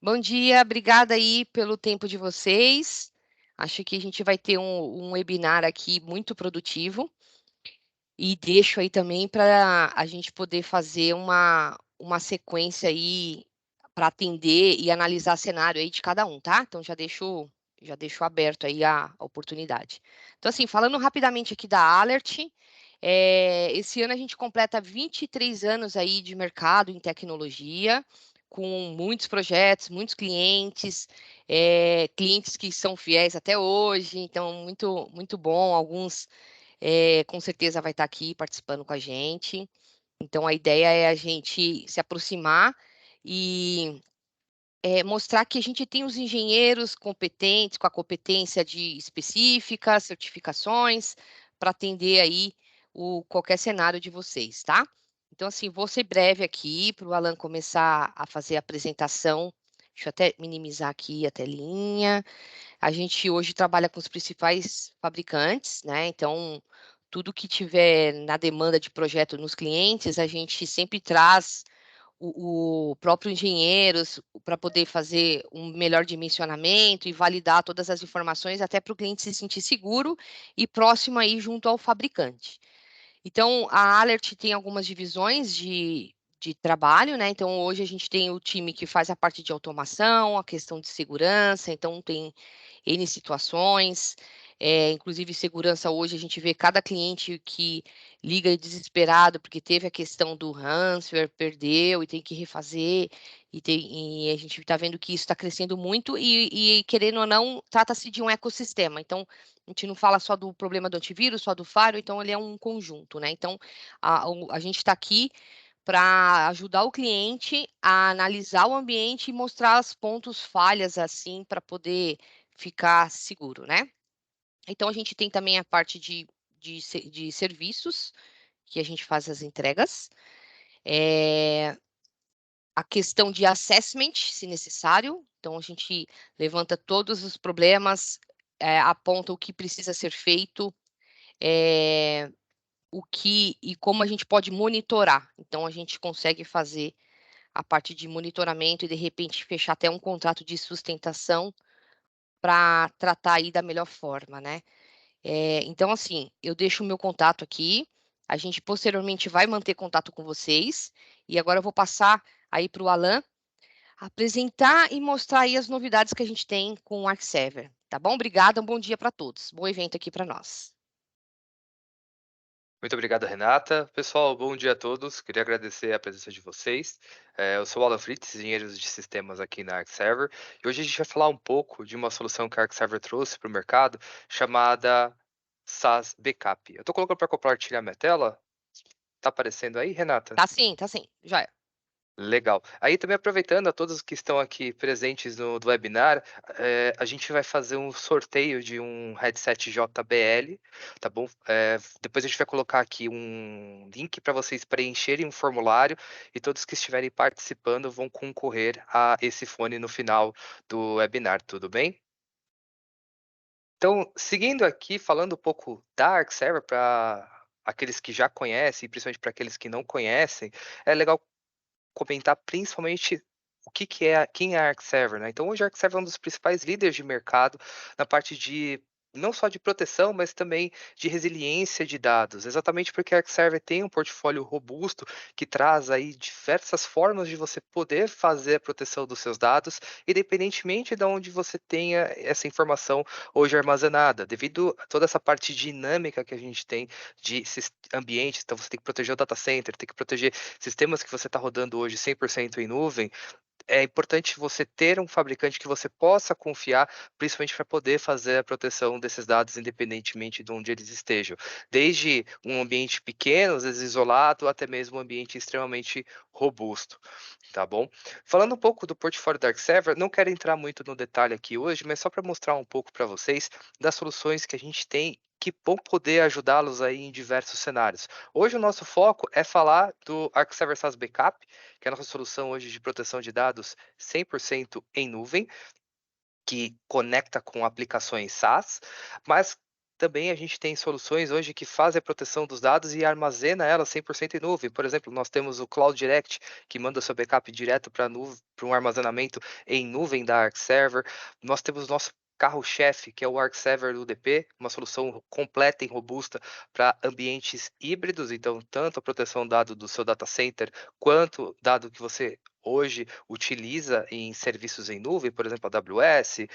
Bom dia, obrigada aí pelo tempo de vocês. Acho que a gente vai ter um webinar aqui muito produtivo e deixo aí também para a gente poder fazer uma sequência aí para atender e analisar cenário aí de cada um, tá? Então já deixo aberto aí a oportunidade. Então, assim, falando rapidamente aqui da Alert, esse ano a gente completa 23 anos aí de mercado em tecnologia, com muitos projetos, muitos clientes, clientes que são fiéis até hoje, então muito, muito bom. Alguns com certeza vai estar aqui participando com a gente. Então a ideia é a gente se aproximar e mostrar que a gente tem os engenheiros competentes, com a competência de específica, certificações, para atender aí qualquer cenário de vocês, tá? Então, assim, vou ser breve aqui para o Alan começar a fazer a apresentação. Deixa eu até minimizar aqui a telinha. A gente hoje trabalha com os principais fabricantes, né? Então, tudo que tiver na demanda de projeto nos clientes, a gente sempre traz o próprio engenheiros para poder fazer um melhor dimensionamento e validar todas as informações, até para o cliente se sentir seguro e próximo aí junto ao fabricante. Então, a Alert tem algumas divisões de trabalho, né? Então, hoje a gente tem o time que faz a parte de automação, a questão de segurança, então tem N situações, inclusive segurança hoje a gente vê cada cliente que liga desesperado porque teve a questão do ransomware, perdeu e tem que refazer, e a gente está vendo que isso está crescendo muito e, querendo ou não, trata-se de um ecossistema. Então, a gente não fala só do problema do antivírus, só do firewall, então ele é um conjunto, né? Então, a gente está aqui para ajudar o cliente a analisar o ambiente e mostrar os pontos falhas, assim, para poder ficar seguro, né? Então, a gente tem também a parte de serviços, que a gente faz as entregas, a questão de assessment, se necessário, então a gente levanta todos os problemas, aponta o que precisa ser feito, é, o que e como a gente pode monitorar. Então, a gente consegue fazer a parte de monitoramento e, de repente, fechar até um contrato de sustentação para tratar aí da melhor forma, né? Então, assim, eu deixo o meu contato aqui, a gente posteriormente vai manter contato com vocês, e agora eu vou passar aí para o Alan apresentar e mostrar aí as novidades que a gente tem com o ArcServer, tá bom? Obrigada, um bom dia para todos. Bom evento aqui para nós. Muito obrigado, Renata. Pessoal, bom dia a todos. Queria agradecer a presença de vocês. Eu sou o Alan Fritz, engenheiro de sistemas aqui na ArcServer, e hoje a gente vai falar um pouco de uma solução que a ArcServer trouxe para o mercado, chamada SaaS Backup. Eu estou colocando para compartilhar minha tela. Está aparecendo aí, Renata? Tá sim, já é. Legal. Aí também aproveitando a todos que estão aqui presentes do webinar, a gente vai fazer um sorteio de um headset JBL, tá bom? Depois a gente vai colocar aqui um link para vocês preencherem um formulário e todos que estiverem participando vão concorrer a esse fone no final do webinar, tudo bem? Então, seguindo aqui, falando um pouco da ArcServer para aqueles que já conhecem e principalmente para aqueles que não conhecem, é legal comentar principalmente quem é a ArcServer, né. Então hoje a ArcServer é um dos principais líderes de mercado na parte de não só de proteção, mas também de resiliência de dados, exatamente porque a ArcServer tem um portfólio robusto que traz aí diversas formas de você poder fazer a proteção dos seus dados, independentemente de onde você tenha essa informação hoje armazenada, devido a toda essa parte dinâmica que a gente tem de ambientes, então você tem que proteger o data center, tem que proteger sistemas que você está rodando hoje 100% em nuvem, é importante você ter um fabricante que você possa confiar, principalmente para poder fazer a proteção desses dados independentemente de onde eles estejam. Desde um ambiente pequeno, às vezes isolado, até mesmo um ambiente extremamente robusto, tá bom? Falando um pouco do portfólio da ArcServer, não quero entrar muito no detalhe aqui hoje, mas só para mostrar um pouco para vocês das soluções que a gente tem que vão poder ajudá-los aí em diversos cenários. Hoje o nosso foco é falar do ArcServer SaaS Backup, que é a nossa solução hoje de proteção de dados 100% em nuvem, que conecta com aplicações SaaS, mas Também a gente tem soluções hoje que fazem a proteção dos dados e armazena ela 100% em nuvem. Por exemplo, nós temos o Cloud Direct, que manda o seu backup direto para um armazenamento em nuvem da Arc Server. Nós temos o nosso carro-chefe, que é o Arc Server UDP, uma solução completa e robusta para ambientes híbridos, então tanto a proteção dado do seu data center, quanto dado que você hoje utiliza em serviços em nuvem, por exemplo, a AWS,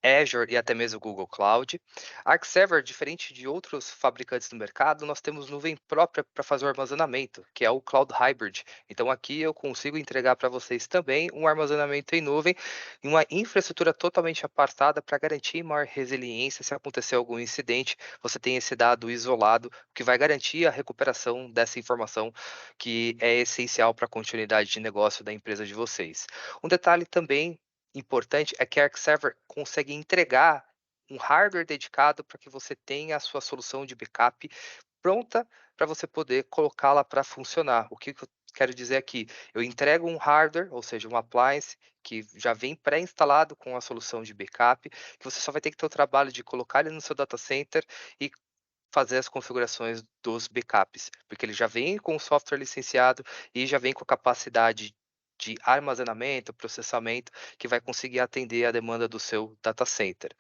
Azure e até mesmo o Google Cloud. Arc Server, diferente de outros fabricantes do mercado, nós temos nuvem própria para fazer o armazenamento, que é o Cloud Hybrid. Então aqui eu consigo entregar para vocês também um armazenamento em nuvem e uma infraestrutura totalmente apartada para garantir maior resiliência se acontecer algum incidente. Você tem esse dado isolado, que vai garantir a recuperação dessa informação que é essencial para a continuidade de negócio da empresa de vocês. Um detalhe também importante é que a Arc Server consegue entregar um hardware dedicado para que você tenha a sua solução de backup pronta para você poder colocá-la para funcionar. O que eu quero dizer aqui? Eu entrego um hardware, ou seja, um appliance que já vem pré-instalado com a solução de backup, que você só vai ter que ter o trabalho de colocar ele no seu data center e fazer as configurações dos backups, porque ele já vem com o software licenciado e já vem com a capacidade de armazenamento, processamento, que vai conseguir atender a demanda do seu data center.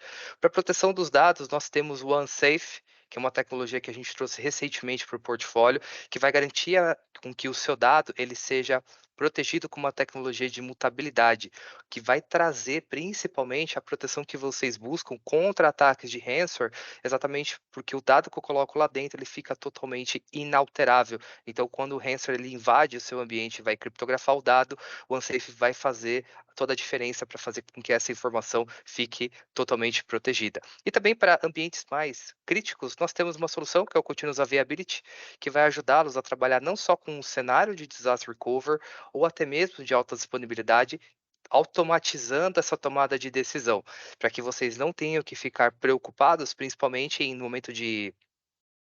Para proteção dos dados, nós temos o OneSafe, que é uma tecnologia que a gente trouxe recentemente para o portfólio, que vai garantir com que o seu dado ele seja protegido com uma tecnologia de mutabilidade, que vai trazer principalmente a proteção que vocês buscam contra ataques de ransomware, exatamente porque o dado que eu coloco lá dentro ele fica totalmente inalterável. Então, quando o ransomware ele invade o seu ambiente e vai criptografar o dado, o OneSafe vai fazer toda a diferença para fazer com que essa informação fique totalmente protegida. E também para ambientes mais críticos, nós temos uma solução que é o Continuous Availability, que vai ajudá-los a trabalhar não só com um cenário de disaster recover ou até mesmo de alta disponibilidade, automatizando essa tomada de decisão, para que vocês não tenham que ficar preocupados, principalmente em no momento de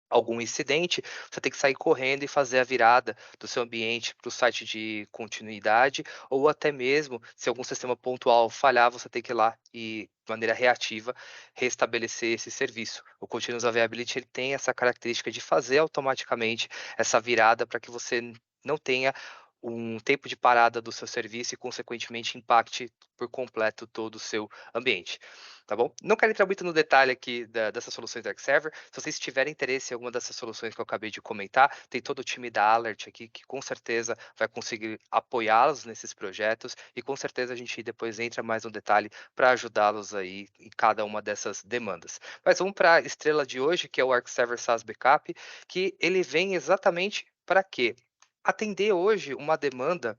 algum incidente, você tem que sair correndo e fazer a virada do seu ambiente para o site de continuidade, ou até mesmo, se algum sistema pontual falhar, você tem que ir lá e, de maneira reativa, restabelecer esse serviço. O Continuous Availability ele tem essa característica de fazer automaticamente essa virada para que você não tenha um tempo de parada do seu serviço e, consequentemente, impacte por completo todo o seu ambiente. Tá bom? Não quero entrar muito no detalhe aqui dessas soluções Dark Server. Se vocês tiverem interesse em alguma dessas soluções que eu acabei de comentar, tem todo o time da Alert aqui que com certeza vai conseguir apoiá-los nesses projetos e com certeza a gente depois entra mais no detalhe para ajudá-los aí em cada uma dessas demandas. Mas vamos para a estrela de hoje, que é o Arc Server SaaS Backup, que ele vem exatamente para quê? Atender hoje uma demanda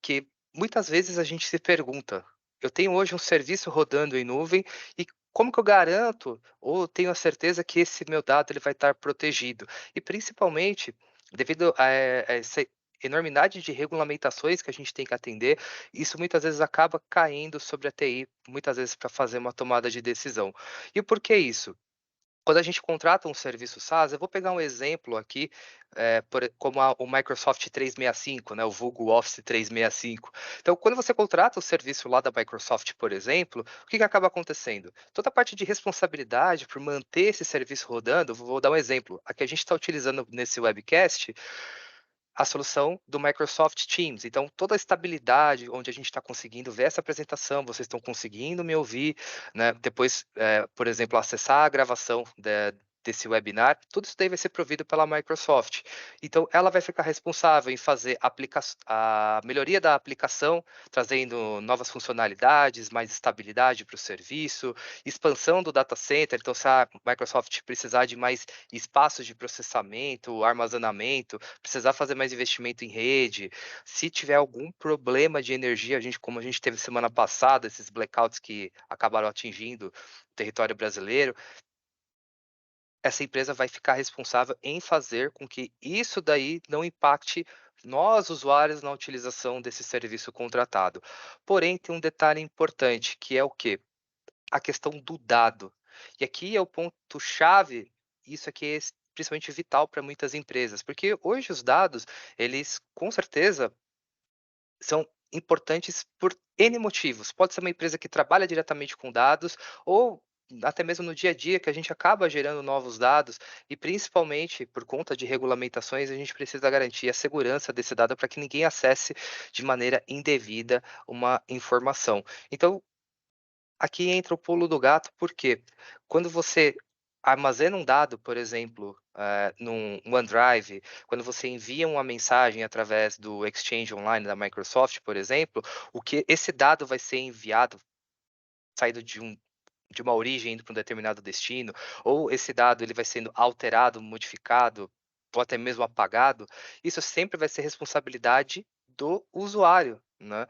que muitas vezes a gente se pergunta: eu tenho hoje um serviço rodando em nuvem e como que eu garanto ou tenho a certeza que esse meu dado ele vai estar protegido? E principalmente devido a essa enormidade de regulamentações que a gente tem que atender, isso muitas vezes acaba caindo sobre a TI, muitas vezes para fazer uma tomada de decisão. E por que isso? Quando a gente contrata um serviço SaaS, eu vou pegar um exemplo aqui, como o Microsoft 365, né, o vulgo Office 365. Então, quando você contrata o serviço lá da Microsoft, por exemplo, o que que acaba acontecendo? Toda a parte de responsabilidade por manter esse serviço rodando, vou dar um exemplo. A que a gente está utilizando nesse webcast, a solução do Microsoft Teams. Então, toda a estabilidade, onde a gente está conseguindo ver essa apresentação, vocês estão conseguindo me ouvir, né? Depois, por exemplo, acessar a gravação desse webinar, tudo isso daí vai ser provido pela Microsoft. Então, ela vai ficar responsável em fazer a melhoria da aplicação, trazendo novas funcionalidades, mais estabilidade para o serviço, expansão do data center. Então, se a Microsoft precisar de mais espaços de processamento, armazenamento, precisar fazer mais investimento em rede, se tiver algum problema de energia, como a gente teve semana passada, esses blackouts que acabaram atingindo o território brasileiro, essa empresa vai ficar responsável em fazer com que isso daí não impacte nós, usuários, na utilização desse serviço contratado. Porém, tem um detalhe importante, que é o quê? A questão do dado. E aqui é o ponto chave, isso aqui é principalmente vital para muitas empresas, porque hoje os dados, eles com certeza são importantes por N motivos. Pode ser uma empresa que trabalha diretamente com dados ou até mesmo no dia a dia, que a gente acaba gerando novos dados e, principalmente, por conta de regulamentações, a gente precisa garantir a segurança desse dado para que ninguém acesse de maneira indevida uma informação. Então, aqui entra o pulo do gato, porque quando você armazena um dado, por exemplo, num OneDrive, quando você envia uma mensagem através do Exchange Online da Microsoft, por exemplo, o que esse dado vai ser enviado, saído de uma origem indo para um determinado destino, ou esse dado ele vai sendo alterado, modificado, ou até mesmo apagado, isso sempre vai ser responsabilidade do usuário, né?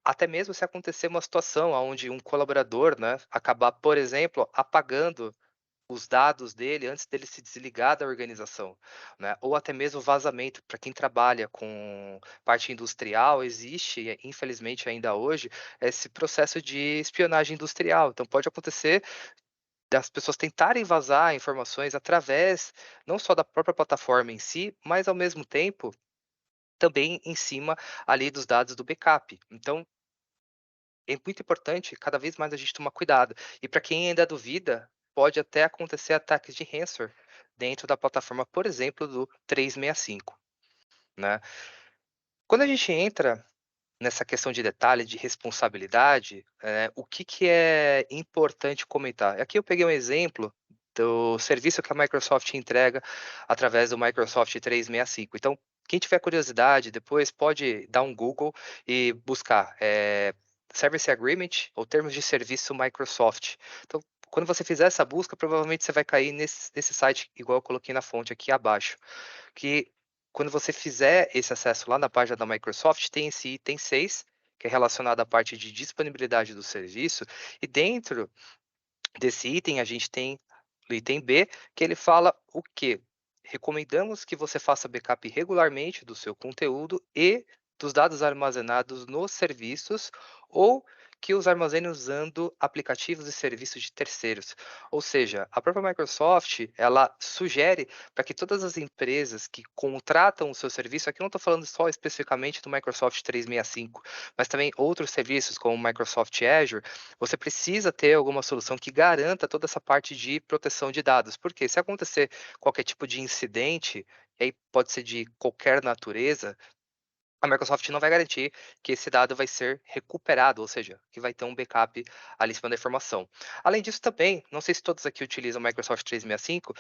Até mesmo se acontecer uma situação onde um colaborador, né, acabar, por exemplo, apagando os dados dele antes dele se desligar da organização, né, ou até mesmo vazamento. Para quem trabalha com parte industrial, existe, infelizmente ainda hoje, esse processo de espionagem industrial. Então pode acontecer das pessoas tentarem vazar informações através não só da própria plataforma em si, mas ao mesmo tempo também em cima ali dos dados do backup. Então é muito importante cada vez mais a gente tomar cuidado. E para quem ainda duvida, pode até acontecer ataques de ransomware dentro da plataforma, por exemplo, do 365, né. Quando a gente entra nessa questão de detalhe, de responsabilidade, o que que é importante comentar? Aqui eu peguei um exemplo do serviço que a Microsoft entrega através do Microsoft 365. Então, quem tiver curiosidade, depois pode dar um Google e buscar, Service Agreement ou termos de serviço Microsoft. Então, quando você fizer essa busca, provavelmente você vai cair nesse site, igual eu coloquei na fonte aqui abaixo, que quando você fizer esse acesso lá na página da Microsoft, tem esse item 6, que é relacionado à parte de disponibilidade do serviço, e dentro desse item a gente tem o item B, que ele fala o quê? Recomendamos que você faça backup regularmente do seu conteúdo e dos dados armazenados nos serviços ou que os armazene usando aplicativos e serviços de terceiros. Ou seja, a própria Microsoft, ela sugere para que todas as empresas que contratam o seu serviço, aqui eu não estou falando só especificamente do Microsoft 365, mas também outros serviços como o Microsoft Azure, você precisa ter alguma solução que garanta toda essa parte de proteção de dados, porque se acontecer qualquer tipo de incidente, e aí pode ser de qualquer natureza, a Microsoft não vai garantir que esse dado vai ser recuperado, ou seja, que vai ter um backup ali em cima da informação. Além disso também, não sei se todos aqui utilizam o Microsoft 365,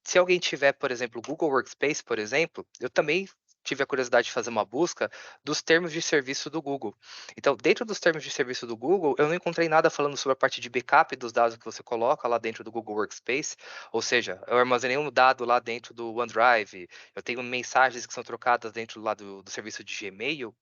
se alguém tiver, por exemplo, o Google Workspace, por exemplo, eu também tive a curiosidade de fazer uma busca dos termos de serviço do Google. Então, dentro dos termos de serviço do Google, eu não encontrei nada falando sobre a parte de backup dos dados que você coloca lá dentro do Google Workspace, ou seja, eu armazenei um dado lá dentro do OneDrive, eu tenho mensagens que são trocadas dentro lá do serviço de Gmail.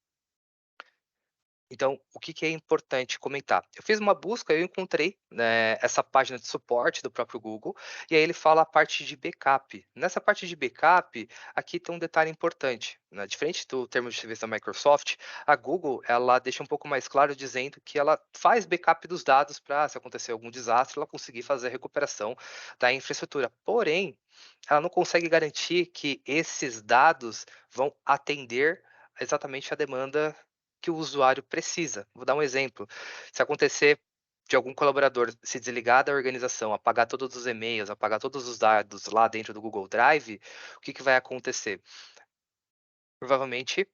Então, o que que é importante comentar? Eu fiz uma busca, eu encontrei, né, essa página de suporte do próprio Google, e aí ele fala a parte de backup. Nessa parte de backup, aqui tem um detalhe importante, né? Diferente do termo de serviço da Microsoft, a Google, ela deixa um pouco mais claro dizendo que ela faz backup dos dados para, se acontecer algum desastre, ela conseguir fazer a recuperação da infraestrutura. Porém, ela não consegue garantir que esses dados vão atender exatamente a demanda que o usuário precisa. Vou dar um exemplo: se acontecer de algum colaborador se desligar da organização, apagar todos os e-mails, apagar todos os dados lá dentro do Google Drive, o que que vai acontecer? Provavelmente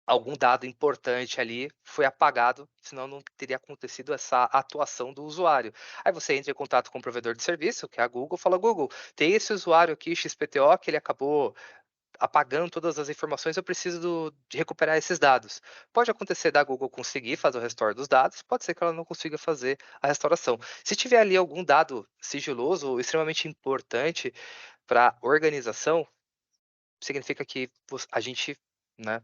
algum dado importante ali foi apagado, senão não teria acontecido essa atuação do usuário. Aí você entra em contato com o provedor de serviço, que é a Google, fala: "Google, tem esse usuário aqui XPTO que ele acabou apagando todas as informações, eu preciso de recuperar esses dados". Pode acontecer da Google conseguir fazer o restore dos dados, pode ser que ela não consiga fazer a restauração. Se tiver ali algum dado sigiloso ou extremamente importante para a organização, significa que a gente, né,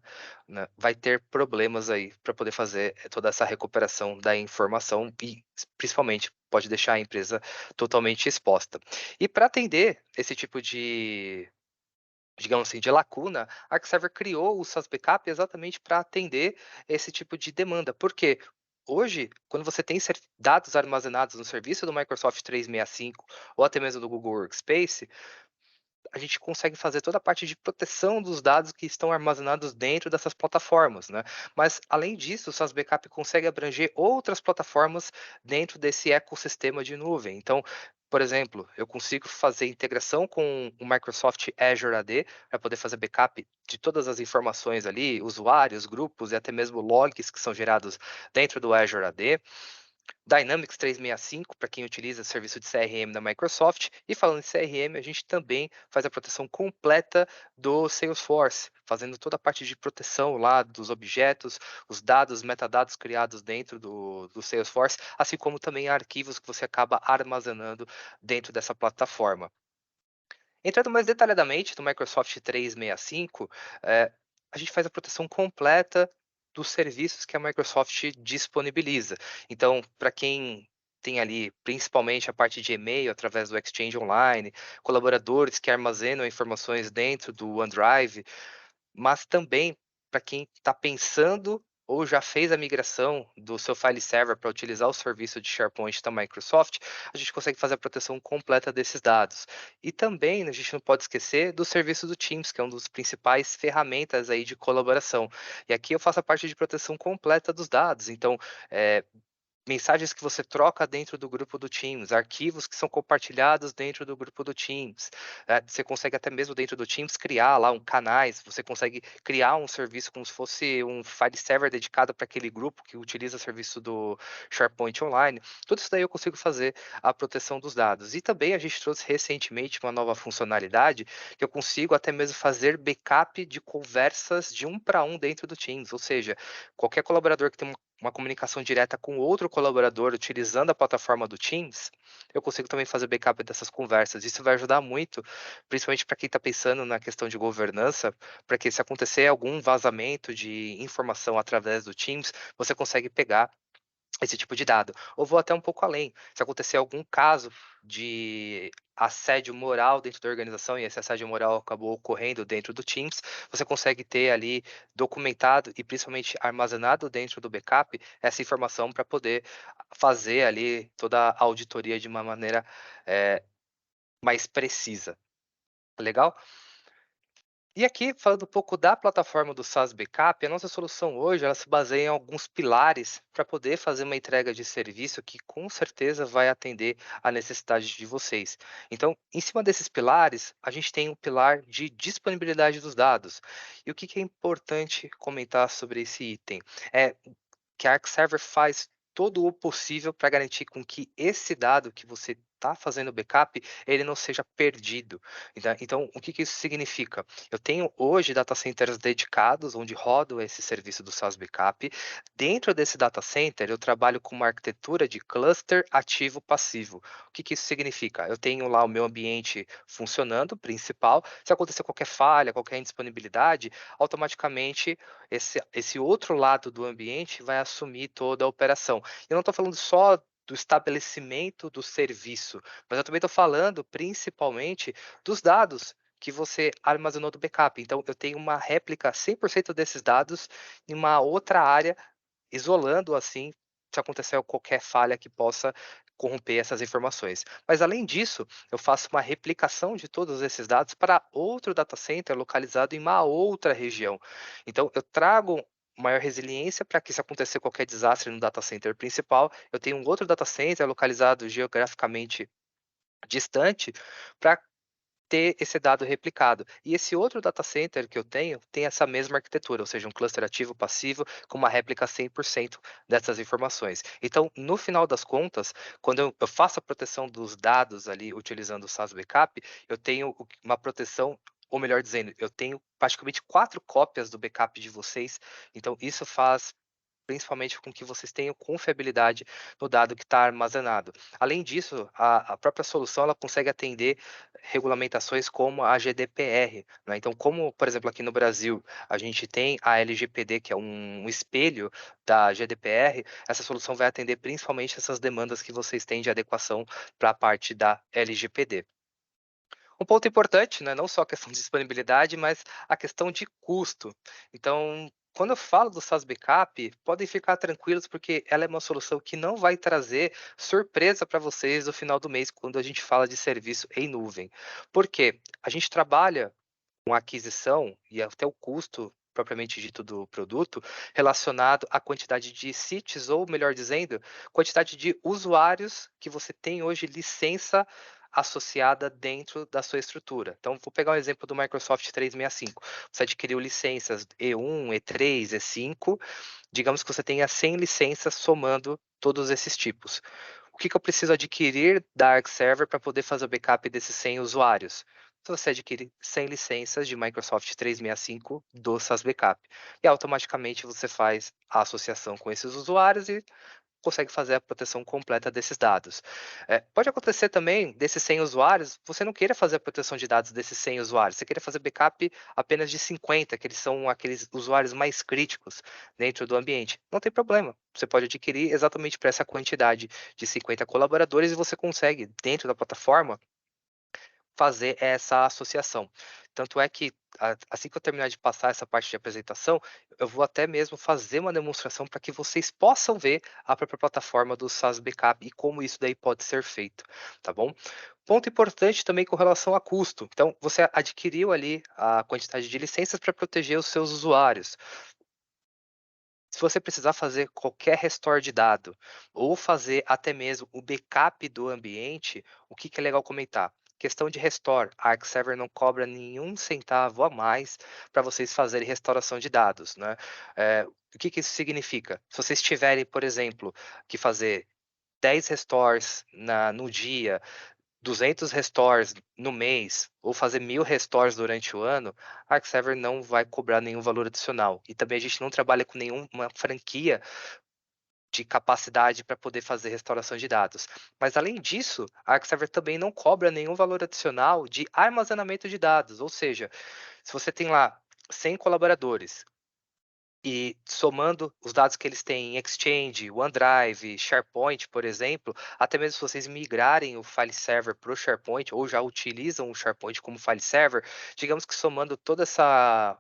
vai ter problemas aí para poder fazer toda essa recuperação da informação e, principalmente, pode deixar a empresa totalmente exposta. E para atender esse tipo de, digamos assim, de lacuna, a ArcServer criou o SaaS Backup exatamente para atender esse tipo de demanda. Porque hoje, quando você tem dados armazenados no serviço do Microsoft 365 ou até mesmo do Google Workspace, a gente consegue fazer toda a parte de proteção dos dados que estão armazenados dentro dessas plataformas, né? Mas, além disso, o SaaS Backup consegue abranger outras plataformas dentro desse ecossistema de nuvem. Então, por exemplo, eu consigo fazer integração com o Microsoft Azure AD para poder fazer backup de todas as informações ali, usuários, grupos e até mesmo logs que são gerados dentro do Azure AD. Dynamics 365 para quem utiliza o serviço de CRM da Microsoft. E falando em CRM, a gente também faz a proteção completa do Salesforce, fazendo toda a parte de proteção lá dos objetos, os dados, metadados criados dentro do Salesforce, assim como também arquivos que você acaba armazenando dentro dessa plataforma. Entrando mais detalhadamente no Microsoft 365, a gente faz a proteção completa dos serviços que a Microsoft disponibiliza. Então, para quem tem ali principalmente a parte de e-mail através do Exchange Online, colaboradores que armazenam informações dentro do OneDrive, mas também para quem está pensando ou já fez a migração do seu file server para utilizar o serviço de SharePoint da Microsoft, a gente consegue fazer a proteção completa desses dados. E também a gente não pode esquecer do serviço do Teams, que é um dos principais ferramentas aí de colaboração. E aqui eu faço a parte de proteção completa dos dados. Então, mensagens que você troca dentro do grupo do Teams, arquivos que são compartilhados dentro do grupo do Teams. Você consegue até mesmo dentro do Teams criar lá canais, você consegue criar um serviço como se fosse um file server dedicado para aquele grupo que utiliza o serviço do SharePoint Online. Tudo isso daí eu consigo fazer a proteção dos dados. E também a gente trouxe recentemente uma nova funcionalidade que eu consigo até mesmo fazer backup de conversas de um para um dentro do Teams, ou seja, qualquer colaborador que tem uma comunicação direta com outro colaborador utilizando a plataforma do Teams, eu consigo também fazer backup dessas conversas. Isso vai ajudar muito, principalmente para quem está pensando na questão de governança, para que se acontecer algum vazamento de informação através do Teams, você consegue pegar esse tipo de dado. Ou vou até um pouco além. Se acontecer algum caso de assédio moral dentro da organização e esse assédio moral acabou ocorrendo dentro do Teams, você consegue ter ali documentado e principalmente armazenado dentro do backup essa informação para poder fazer ali toda a auditoria de uma maneira mais precisa. Legal? E aqui, falando um pouco da plataforma do SaaS Backup, a nossa solução hoje ela se baseia em alguns pilares para poder fazer uma entrega de serviço que com certeza vai atender à necessidade de vocês. Então, em cima desses pilares, a gente tem o pilar de disponibilidade dos dados. E o que é importante comentar sobre esse item? É que a ArcServer faz todo o possível para garantir com que esse dado que você está fazendo backup, ele não seja perdido. Então, o que isso significa? Eu tenho hoje data centers dedicados, onde rodo esse serviço do SaaS Backup. Dentro desse data center, eu trabalho com uma arquitetura de cluster ativo-passivo. O que isso significa? Eu tenho lá o meu ambiente funcionando, principal. Se acontecer qualquer falha, qualquer indisponibilidade, automaticamente esse outro lado do ambiente vai assumir toda a operação. Eu não estou falando só do estabelecimento do serviço, mas eu também estou falando principalmente dos dados que você armazenou do backup. Então, eu tenho uma réplica 100% desses dados em uma outra área, isolando assim, se acontecer qualquer falha que possa corromper essas informações. Mas além disso, eu faço uma replicação de todos esses dados para outro data center localizado em uma outra região. Então, eu trago maior resiliência para que se acontecer qualquer desastre no data center principal, eu tenho um outro data center localizado geograficamente distante para ter esse dado replicado. E esse outro data center que eu tenho tem essa mesma arquitetura, ou seja, um cluster ativo passivo com uma réplica 100% dessas informações. Então, no final das contas, quando eu faço a proteção dos dados ali utilizando o SaaS Backup, eu tenho uma proteção, ou melhor dizendo, eu tenho praticamente 4 cópias do backup de vocês. Então, isso faz principalmente com que vocês tenham confiabilidade no dado que está armazenado. Além disso, a própria solução ela consegue atender regulamentações como a GDPR, né? Então, como, por exemplo, aqui no Brasil, a gente tem a LGPD, que é um espelho da GDPR, essa solução vai atender principalmente essas demandas que vocês têm de adequação para a parte da LGPD. Um ponto importante, né, não só a questão de disponibilidade, mas a questão de custo. Então, quando eu falo do SaaS Backup, podem ficar tranquilos, porque ela é uma solução que não vai trazer surpresa para vocês no final do mês, quando a gente fala de serviço em nuvem. Por quê? A gente trabalha com a aquisição e até o custo propriamente dito do produto, relacionado à quantidade de seats, ou melhor dizendo, quantidade de usuários que você tem hoje licença associada dentro da sua estrutura. Então, vou pegar o exemplo do Microsoft 365. Você adquiriu licenças E1, E3, E5. Digamos que você tenha 100 licenças somando todos esses tipos. O que eu preciso adquirir da Arc Server para poder fazer o backup desses 100 usuários? Então, você adquire 100 licenças de Microsoft 365 do SaaS Backup. E automaticamente você faz a associação com esses usuários e consegue fazer a proteção completa desses dados. Pode acontecer também, desses 100 usuários, você não queira fazer a proteção de dados desses 100 usuários, você queira fazer backup apenas de 50, que eles são aqueles usuários mais críticos dentro do ambiente. Não tem problema, você pode adquirir exatamente para essa quantidade de 50 colaboradores e você consegue, dentro da plataforma, fazer essa associação. Tanto é que, assim que eu terminar de passar essa parte de apresentação, eu vou até mesmo fazer uma demonstração para que vocês possam ver a própria plataforma do SaaS Backup e como isso daí pode ser feito, tá bom? Ponto importante também com relação a custo. Então, você adquiriu ali a quantidade de licenças para proteger os seus usuários. Se você precisar fazer qualquer restore de dado ou fazer até mesmo o backup do ambiente, o que é legal comentar? Questão de restore, a ArcServer não cobra nenhum centavo a mais para vocês fazerem restauração de dados, né? O que isso significa? Se vocês tiverem, por exemplo, que fazer 10 restores no dia, 200 restores no mês ou fazer 1000 restores durante o ano, a ArcServer não vai cobrar nenhum valor adicional. E também a gente não trabalha com nenhuma franquia de capacidade para poder fazer restauração de dados. Mas além disso, a ArcServer também não cobra nenhum valor adicional de armazenamento de dados. Ou seja, se você tem lá 100 colaboradores e somando os dados que eles têm em Exchange, OneDrive, SharePoint, por exemplo, até mesmo se vocês migrarem o file server para o SharePoint ou já utilizam o SharePoint como file server, digamos que somando toda essa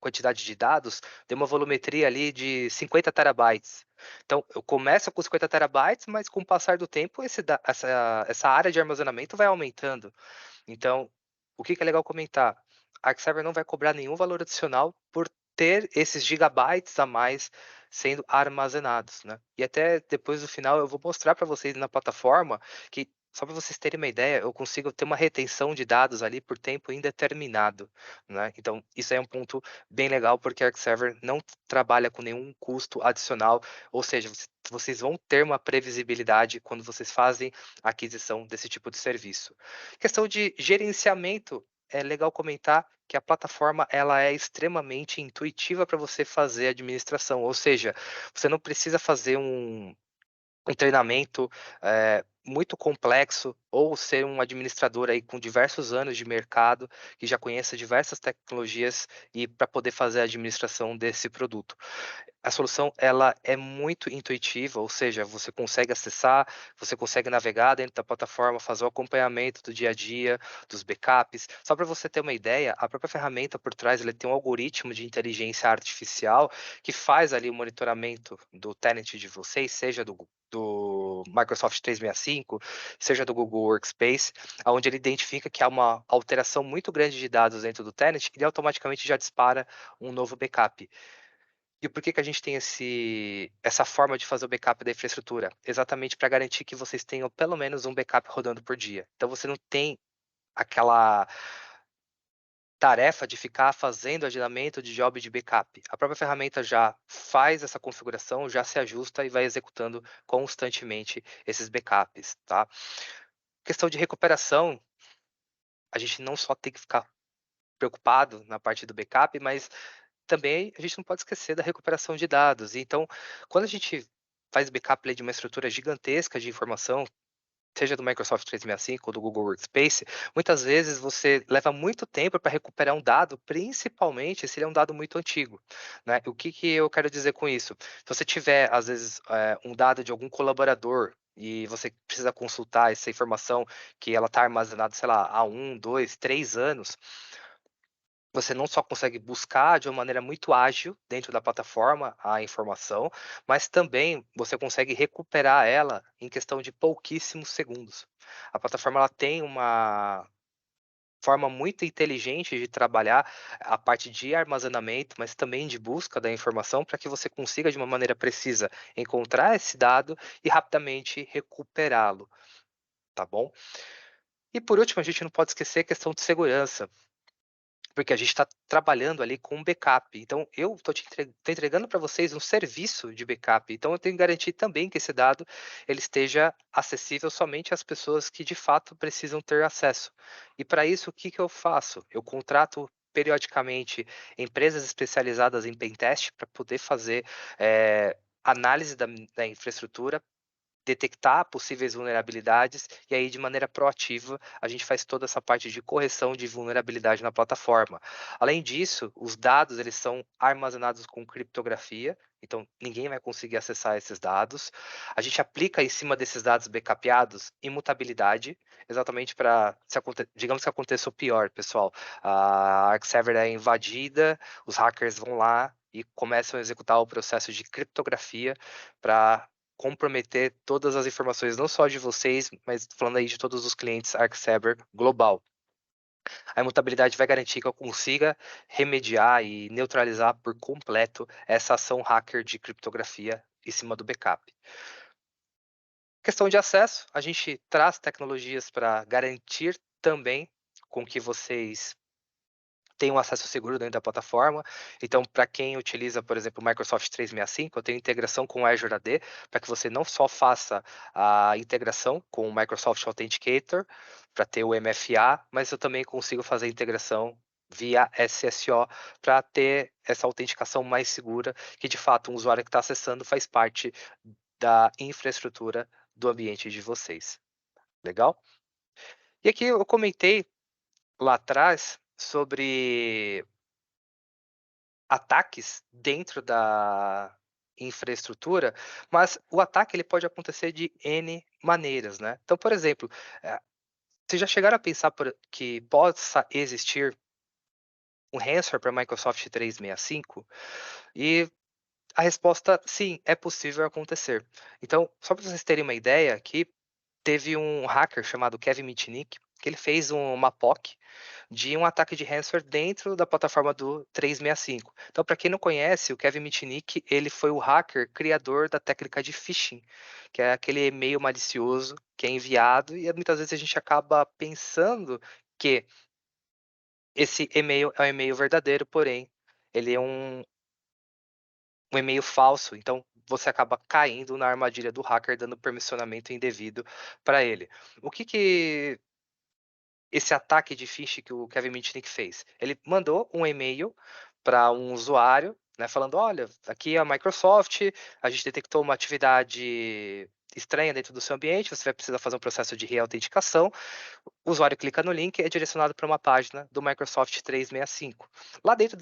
quantidade de dados, tem uma volumetria ali de 50 terabytes. Então, eu começo com 50 terabytes, mas com o passar do tempo, essa área de armazenamento vai aumentando. Então, o que é legal comentar? A ArcServer não vai cobrar nenhum valor adicional por ter esses gigabytes a mais sendo armazenados, né? E até depois do final eu vou mostrar para vocês na plataforma que, só para vocês terem uma ideia, eu consigo ter uma retenção de dados ali por tempo indeterminado, né? Então, isso é um ponto bem legal, porque a ArcServer não trabalha com nenhum custo adicional, ou seja, vocês vão ter uma previsibilidade quando vocês fazem a aquisição desse tipo de serviço. Questão de gerenciamento, é legal comentar que a plataforma ela é extremamente intuitiva para você fazer a administração, ou seja, você não precisa fazer um treinamento muito complexo ou ser um administrador aí com diversos anos de mercado que já conheça diversas tecnologias e para poder fazer a administração desse produto. A solução ela é muito intuitiva, ou seja, você consegue acessar, você consegue navegar dentro da plataforma, fazer o acompanhamento do dia a dia, dos backups. Só para você ter uma ideia, a própria ferramenta por trás ela tem um algoritmo de inteligência artificial que faz ali o monitoramento do tenant de vocês, seja do Microsoft 365, seja do Google Workspace, onde ele identifica que há uma alteração muito grande de dados dentro do tenant, ele automaticamente já dispara um novo backup. E por que que a gente tem essa forma de fazer o backup da infraestrutura? Exatamente para garantir que vocês tenham pelo menos um backup rodando por dia. Então você não tem aquela tarefa de ficar fazendo agendamento de job de backup. A própria ferramenta já faz essa configuração, já se ajusta e vai executando constantemente esses backups, tá? Questão de recuperação, a gente não só tem que ficar preocupado na parte do backup, mas também a gente não pode esquecer da recuperação de dados. Então, quando a gente faz backup ali de uma estrutura gigantesca de informação, seja do Microsoft 365 ou do Google Workspace, muitas vezes você leva muito tempo para recuperar um dado, principalmente se ele é um dado muito antigo, né? O que eu quero dizer com isso? Se você tiver, às vezes, um dado de algum colaborador e você precisa consultar essa informação que ela está armazenada, sei lá, há 1, 2, 3 anos, você não só consegue buscar de uma maneira muito ágil dentro da plataforma a informação, mas também você consegue recuperar ela em questão de pouquíssimos segundos. A plataforma ela tem uma forma muito inteligente de trabalhar a parte de armazenamento, mas também de busca da informação para que você consiga de uma maneira precisa encontrar esse dado e rapidamente recuperá-lo, tá bom? E por último, a gente não pode esquecer a questão de segurança. Porque a gente está trabalhando ali com um backup. Então, eu estou entregando para vocês um serviço de backup. Então, eu tenho que garantir também que esse dado ele esteja acessível somente às pessoas que de fato precisam ter acesso. E para isso, o que, que eu faço? Eu contrato periodicamente empresas especializadas em pentest para poder fazer análise da infraestrutura, detectar possíveis vulnerabilidades e aí de maneira proativa a gente faz toda essa parte de correção de vulnerabilidade na plataforma. Além disso, os dados eles são armazenados com criptografia, então ninguém vai conseguir acessar esses dados. A gente aplica em cima desses dados backupeados imutabilidade, exatamente para, digamos que aconteça o pior, pessoal, a Arc Server é invadida, os hackers vão lá e começam a executar o processo de criptografia para comprometer todas as informações, não só de vocês, mas falando aí de todos os clientes ArcCyber global. A imutabilidade vai garantir que eu consiga remediar e neutralizar por completo essa ação hacker de criptografia em cima do backup. Questão de acesso, a gente traz tecnologias para garantir também com que vocês tem um acesso seguro dentro da plataforma. Então, para quem utiliza, por exemplo, o Microsoft 365, eu tenho integração com o Azure AD, para que você não só faça a integração com o Microsoft Authenticator, para ter o MFA, mas eu também consigo fazer a integração via SSO para ter essa autenticação mais segura, que de fato um usuário que está acessando faz parte da infraestrutura do ambiente de vocês. Legal? E aqui eu comentei lá atrás sobre ataques dentro da infraestrutura, mas o ataque ele pode acontecer de N maneiras, né. Então, por exemplo, eh, vocês já chegaram a pensar que possa existir um ransomware para Microsoft 365? E a resposta, sim, é possível acontecer. Então, só para vocês terem uma ideia aqui, teve um hacker chamado Kevin Mitnick, que ele fez uma POC de um ataque de ransomware dentro da plataforma do 365. Então, para quem não conhece, o Kevin Mitnick, ele foi o hacker criador da técnica de phishing, que é aquele e-mail malicioso que é enviado e muitas vezes a gente acaba pensando que esse e-mail é um e-mail verdadeiro, porém ele é um e-mail falso, então você acaba caindo na armadilha do hacker dando permissionamento indevido para ele. O que esse ataque de phishing que o Kevin Mitnick fez? Ele mandou um e-mail para um usuário, né, falando: olha, aqui é a Microsoft, a gente detectou uma atividade estranha dentro do seu ambiente, você vai precisar fazer um processo de reautenticação. O usuário clica no link e é direcionado para uma página do Microsoft 365. Lá dentro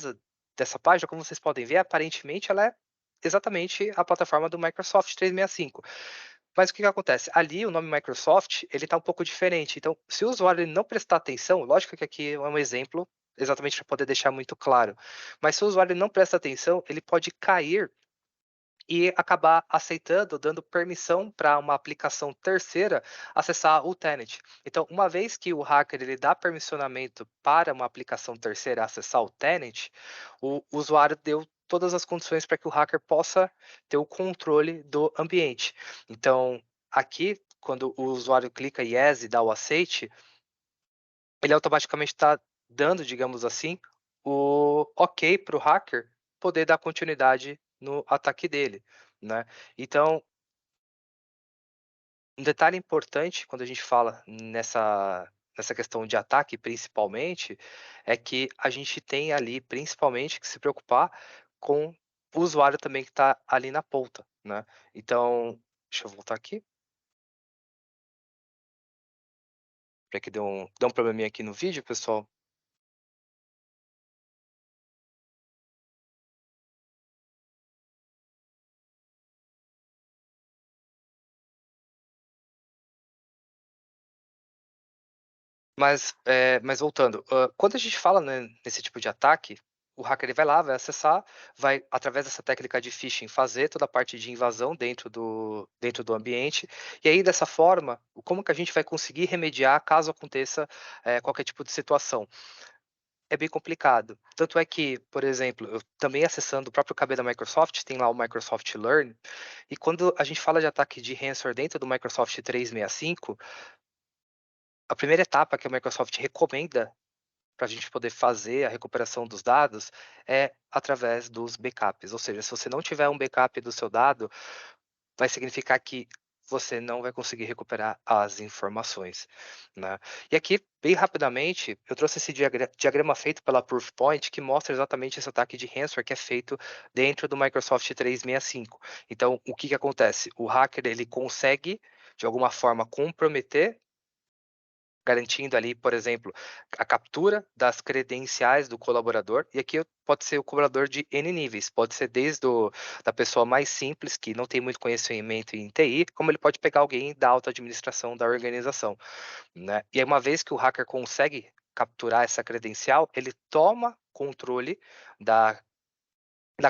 dessa página, como vocês podem ver, aparentemente ela é exatamente a plataforma do Microsoft 365. Mas o que que acontece? Ali o nome Microsoft, ele está um pouco diferente. Então, se o usuário ele não prestar atenção, lógico que aqui é um exemplo, exatamente para poder deixar muito claro. Mas se o usuário não presta atenção, ele pode cair e acabar aceitando, dando permissão para uma aplicação terceira acessar o tenant. Então, uma vez que o hacker ele dá permissionamento para uma aplicação terceira acessar o tenant, o usuário deu todas as condições para que o hacker possa ter o controle do ambiente. Então, aqui, quando o usuário clica yes e dá o aceite, ele automaticamente está dando, digamos assim, o ok para o hacker poder dar continuidade no ataque dele, né. Então, um detalhe importante quando a gente fala nessa questão de ataque principalmente, é que a gente tem ali principalmente que se preocupar com o usuário também que está ali na ponta, né. Então, deixa eu voltar aqui, para que deu um probleminha aqui no vídeo, pessoal. Mas voltando, quando a gente fala, né, nesse tipo de ataque, o hacker ele vai lá, vai acessar, vai através dessa técnica de phishing fazer toda a parte de invasão dentro do ambiente, e aí dessa forma, como que a gente vai conseguir remediar caso aconteça, qualquer tipo de situação? É bem complicado. Tanto é que, por exemplo, eu também acessando o próprio KB da Microsoft, tem lá o Microsoft Learn, e quando a gente fala de ataque de ransomware dentro do Microsoft 365, a primeira etapa que a Microsoft recomenda para a gente poder fazer a recuperação dos dados é através dos backups. Ou seja, se você não tiver um backup do seu dado, vai significar que você não vai conseguir recuperar as informações, né? E aqui, bem rapidamente, eu trouxe esse diagrama feito pela Proofpoint que mostra exatamente esse ataque de ransomware que é feito dentro do Microsoft 365. Então, o que que acontece? O hacker ele consegue de alguma forma comprometer, garantindo ali, por exemplo, a captura das credenciais do colaborador, e aqui pode ser o colaborador de N níveis, pode ser desde da pessoa mais simples, que não tem muito conhecimento em TI, como ele pode pegar alguém da alta administração da organização, né? E aí, uma vez que o hacker consegue capturar essa credencial, ele toma controle da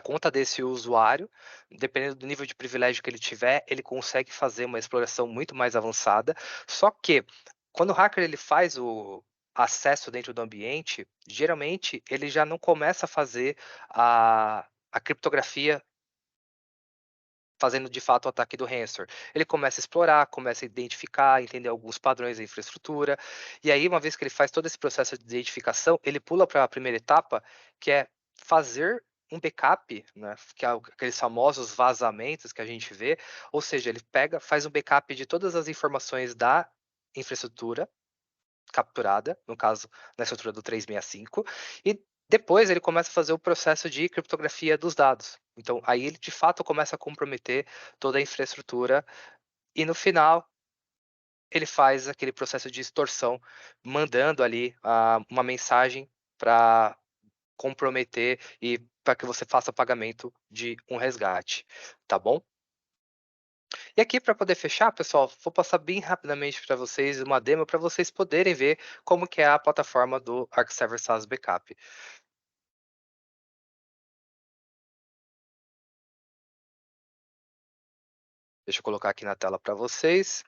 conta desse usuário, dependendo do nível de privilégio que ele tiver, ele consegue fazer uma exploração muito mais avançada. Só que quando o hacker ele faz o acesso dentro do ambiente, geralmente ele já não começa a fazer a criptografia fazendo de fato o ataque do ransomware. Ele começa a explorar, começa a identificar, entender alguns padrões da infraestrutura, e aí uma vez que ele faz todo esse processo de identificação, ele pula para a primeira etapa, que é fazer um backup, né, que é aqueles famosos vazamentos que a gente vê, ou seja, ele pega, faz um backup de todas as informações da infraestrutura capturada, no caso, na estrutura do 365, e depois ele começa a fazer o processo de criptografia dos dados. Então, aí ele de fato começa a comprometer toda a infraestrutura e no final ele faz aquele processo de extorsão, mandando ali uma mensagem para comprometer e para que você faça pagamento de um resgate, tá bom? E aqui para poder fechar, pessoal, vou passar bem rapidamente para vocês uma demo para vocês poderem ver como que é a plataforma do ArcServer SaaS Backup. Deixa eu colocar aqui na tela para vocês.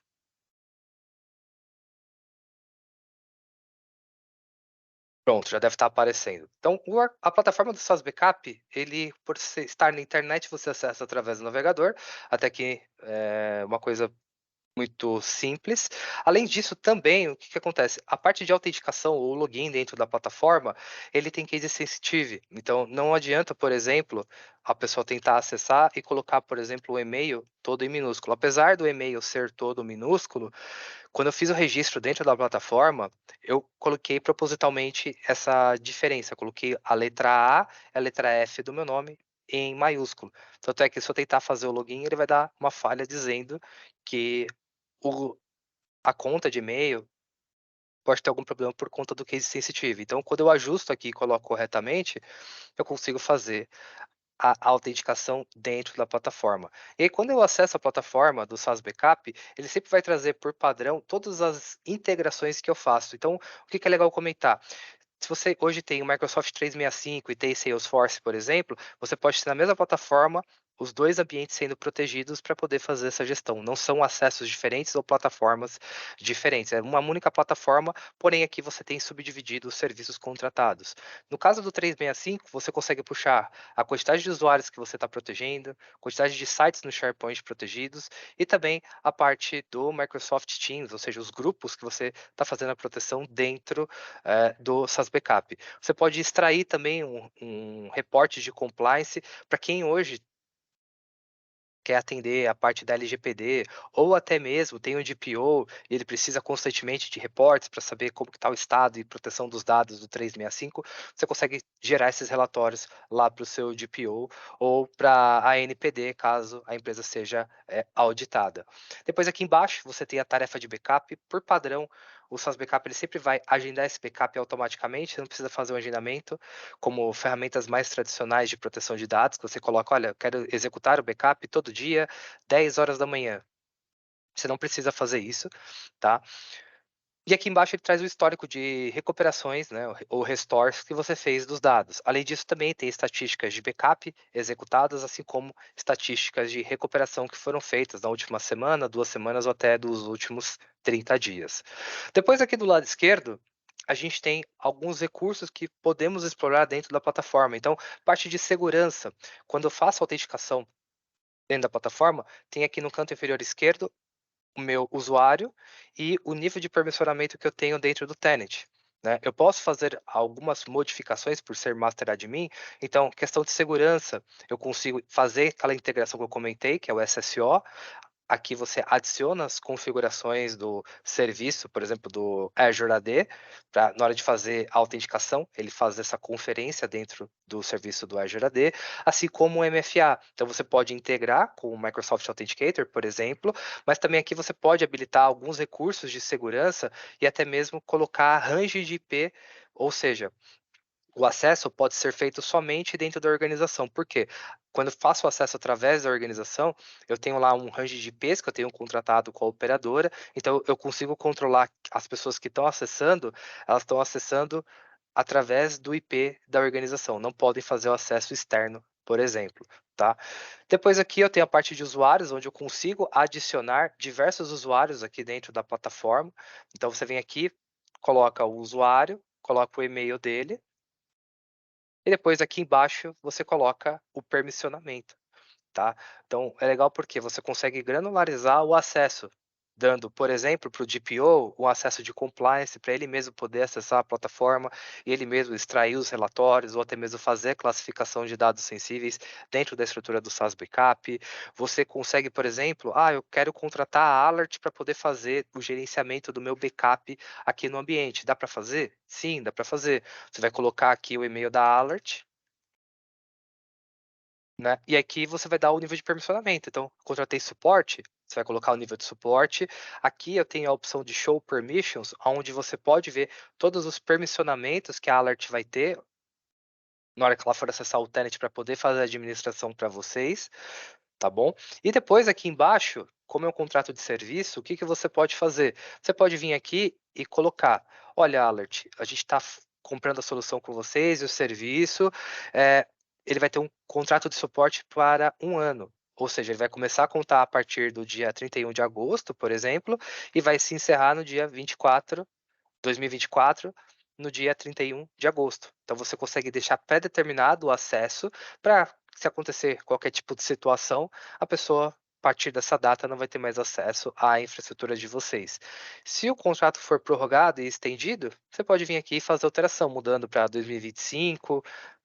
Pronto, já deve estar aparecendo. Então, a plataforma do SaaS Backup, ele, por estar na internet, você acessa através do navegador, até que é uma coisa muito simples. Além disso, também, o que que acontece? A parte de autenticação ou login dentro da plataforma, ele tem case sensitive. Então, não adianta, por exemplo, a pessoa tentar acessar e colocar, por exemplo, o e-mail todo em minúsculo. Apesar do e-mail ser todo minúsculo, quando eu fiz o registro dentro da plataforma, eu coloquei propositalmente essa diferença. Eu coloquei a letra A e a letra F do meu nome em maiúsculo. Tanto é que se eu tentar fazer o login, ele vai dar uma falha dizendo que o a conta de e-mail pode ter algum problema por conta do case sensitive. Então, quando eu ajusto aqui e coloco corretamente, eu consigo fazer a autenticação dentro da plataforma. E aí, quando eu acesso a plataforma do SaaS Backup, ele sempre vai trazer por padrão todas as integrações que eu faço. Então, o que que é legal comentar? Se você hoje tem o Microsoft 365 e tem Salesforce, por exemplo, você pode ter na mesma plataforma os dois ambientes sendo protegidos para poder fazer essa gestão. Não são acessos diferentes ou plataformas diferentes. É uma única plataforma, porém aqui você tem subdividido os serviços contratados. No caso do 365, você consegue puxar a quantidade de usuários que você está protegendo, quantidade de sites no SharePoint protegidos e também a parte do Microsoft Teams, ou seja, os grupos que você está fazendo a proteção dentro do SaaS Backup. Você pode extrair também um reporte de compliance para quem hoje quer atender a parte da LGPD, ou até mesmo tem o DPO, e ele precisa constantemente de reportes para saber como está o estado e proteção dos dados do 365, você consegue gerar esses relatórios lá para o seu DPO ou para a ANPD, caso a empresa seja auditada. Depois aqui embaixo você tem a tarefa de backup, por padrão, o SaaS Backup ele sempre vai agendar esse backup automaticamente, você não precisa fazer um agendamento, como ferramentas mais tradicionais de proteção de dados, que você coloca, olha, eu quero executar o backup todo dia, 10 horas da manhã. Você não precisa fazer isso, tá? E aqui embaixo ele traz o histórico de recuperações, né, ou restores que você fez dos dados. Além disso, também tem estatísticas de backup executadas, assim como estatísticas de recuperação que foram feitas na última semana, 2 semanas ou até dos últimos 30 dias. Depois aqui do lado esquerdo, a gente tem alguns recursos que podemos explorar dentro da plataforma. Então, parte de segurança. Quando eu faço autenticação dentro da plataforma, tem aqui no canto inferior esquerdo o meu usuário e o nível de permissionamento que eu tenho dentro do tenant. Né? Eu posso fazer algumas modificações por ser master admin, então, questão de segurança, eu consigo fazer aquela integração que eu comentei, que é o SSO. Aqui você adiciona as configurações do serviço, por exemplo, do Azure AD, pra, na hora de fazer a autenticação, ele faz essa conferência dentro do serviço do Azure AD, assim como o MFA. Então você pode integrar com o Microsoft Authenticator, por exemplo, mas também aqui você pode habilitar alguns recursos de segurança e até mesmo colocar range de IP, ou seja, o acesso pode ser feito somente dentro da organização. Por quê? Quando eu faço o acesso através da organização, eu tenho lá um range de IPs que eu tenho contratado com a operadora, então eu consigo controlar as pessoas que estão acessando, elas estão acessando através do IP da organização, não podem fazer o acesso externo, por exemplo, tá? Depois aqui eu tenho a parte de usuários, onde eu consigo adicionar diversos usuários aqui dentro da plataforma. Então você vem aqui, coloca o usuário, coloca o e-mail dele, e depois aqui embaixo você coloca o permissionamento, tá? Então é legal porque você consegue granularizar o acesso, dando, por exemplo, para o DPO um acesso de compliance para ele mesmo poder acessar a plataforma e ele mesmo extrair os relatórios ou até mesmo fazer classificação de dados sensíveis dentro da estrutura do SaaS Backup. Você consegue, por exemplo, eu quero contratar a Alert para poder fazer o gerenciamento do meu backup aqui no ambiente. Dá para fazer? Sim, dá para fazer. Você vai colocar aqui o e-mail da Alert, né? E aqui você vai dar o nível de permissionamento. Então, contratei suporte, você vai colocar o nível de suporte. Aqui eu tenho a opção de Show Permissions, onde você pode ver todos os permissionamentos que a Alert vai ter na hora que ela for acessar o tenant para poder fazer a administração para vocês, tá bom? E depois aqui embaixo, como é um contrato de serviço, o que que você pode fazer? Você pode vir aqui e colocar, olha, Alert, a gente está comprando a solução com vocês e o serviço, é, ele vai ter um contrato de suporte para 1 ano. Ou seja, ele vai começar a contar a partir do dia 31 de agosto, por exemplo, e vai se encerrar no dia 2024, no dia 31 de agosto. Então você consegue deixar pré-determinado o acesso para, se acontecer qualquer tipo de situação, a pessoa, a partir dessa data, não vai ter mais acesso à infraestrutura de vocês. Se o contrato for prorrogado e estendido, você pode vir aqui e fazer alteração, mudando para 2025,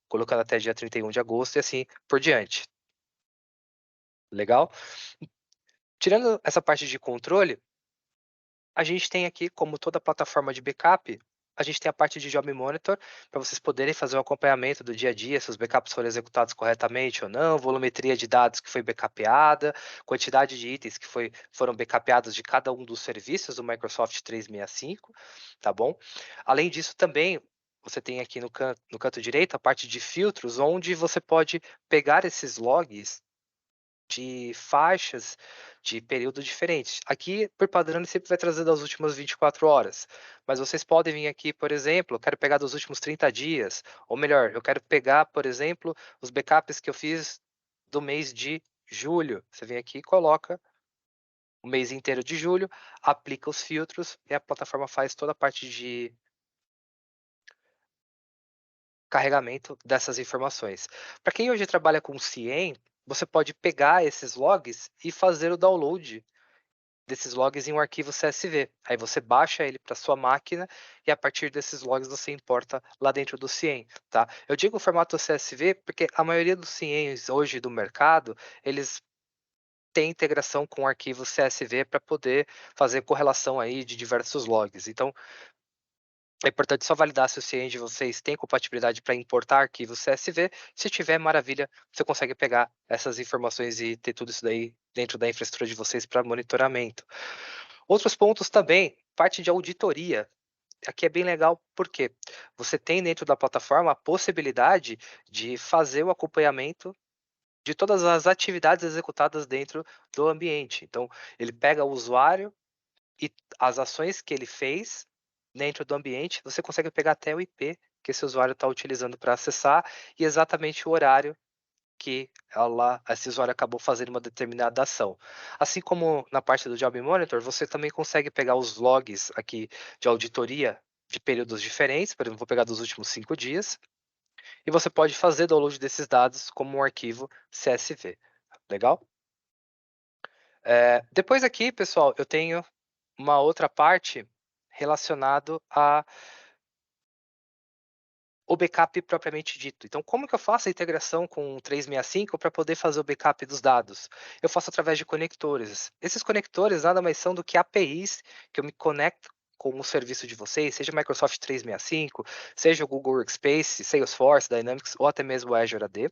colocando até dia 31 de agosto e assim por diante. Legal? Tirando essa parte de controle, a gente tem aqui, como toda plataforma de backup, a gente tem a parte de Job Monitor, para vocês poderem fazer o acompanhamento do dia a dia, se os backups foram executados corretamente ou não, volumetria de dados que foi backupeada, quantidade de itens que foram backupeados de cada um dos serviços do Microsoft 365, tá bom? Além disso, também você tem aqui no canto direito a parte de filtros, onde você pode pegar esses logs de faixas de período diferentes. Aqui, por padrão, ele sempre vai trazer das últimas 24 horas, mas vocês podem vir aqui, por exemplo, eu quero pegar dos últimos 30 dias, ou melhor, eu quero pegar, por exemplo, os backups que eu fiz do mês de julho. Você vem aqui e coloca o mês inteiro de julho, aplica os filtros e a plataforma faz toda a parte de carregamento dessas informações. Para quem hoje trabalha com CIEM, você pode pegar esses logs e fazer o download desses logs em um arquivo CSV. Aí você baixa ele para sua máquina e a partir desses logs você importa lá dentro do CIEM, tá? Eu digo o formato CSV porque a maioria dos CIEMs hoje do mercado, eles têm integração com arquivos CSV para poder fazer correlação aí de diversos logs. Então, é importante só validar se o CIEM de vocês tem compatibilidade para importar arquivos CSV. Se tiver, maravilha, você consegue pegar essas informações e ter tudo isso daí dentro da infraestrutura de vocês para monitoramento. Outros pontos também, parte de auditoria. Aqui é bem legal porque você tem dentro da plataforma a possibilidade de fazer o acompanhamento de todas as atividades executadas dentro do ambiente. Então, ele pega o usuário e as ações que ele fez dentro do ambiente, você consegue pegar até o IP que esse usuário está utilizando para acessar e exatamente o horário que esse usuário acabou fazendo uma determinada ação. Assim como na parte do Job Monitor, você também consegue pegar os logs aqui de auditoria de períodos diferentes, por exemplo, vou pegar dos últimos 5 dias, e você pode fazer download desses dados como um arquivo CSV. Legal? Depois aqui, pessoal, eu tenho uma outra parte relacionado a o backup propriamente dito. Então, como que eu faço a integração com o 365 para poder fazer o backup dos dados? Eu faço através de conectores. Esses conectores nada mais são do que APIs que eu me conecto com o serviço de vocês, seja Microsoft 365, seja o Google Workspace, Salesforce, Dynamics ou até mesmo o Azure AD.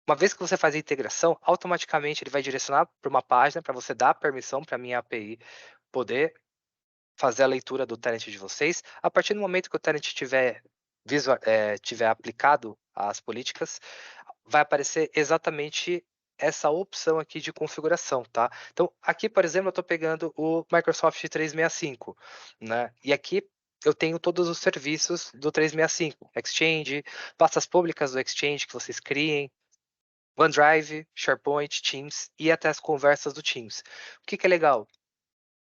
Uma vez que você faz a integração, automaticamente ele vai direcionar para uma página para você dar permissão para a minha API poder fazer a leitura do tenant de vocês. A partir do momento que o tenant tiver aplicado as políticas, vai aparecer exatamente essa opção aqui de configuração, tá? Então, aqui, por exemplo, eu estou pegando o Microsoft 365, né? E aqui eu tenho todos os serviços do 365, Exchange, pastas públicas do Exchange que vocês criem, OneDrive, SharePoint, Teams e até as conversas do Teams. O que é legal?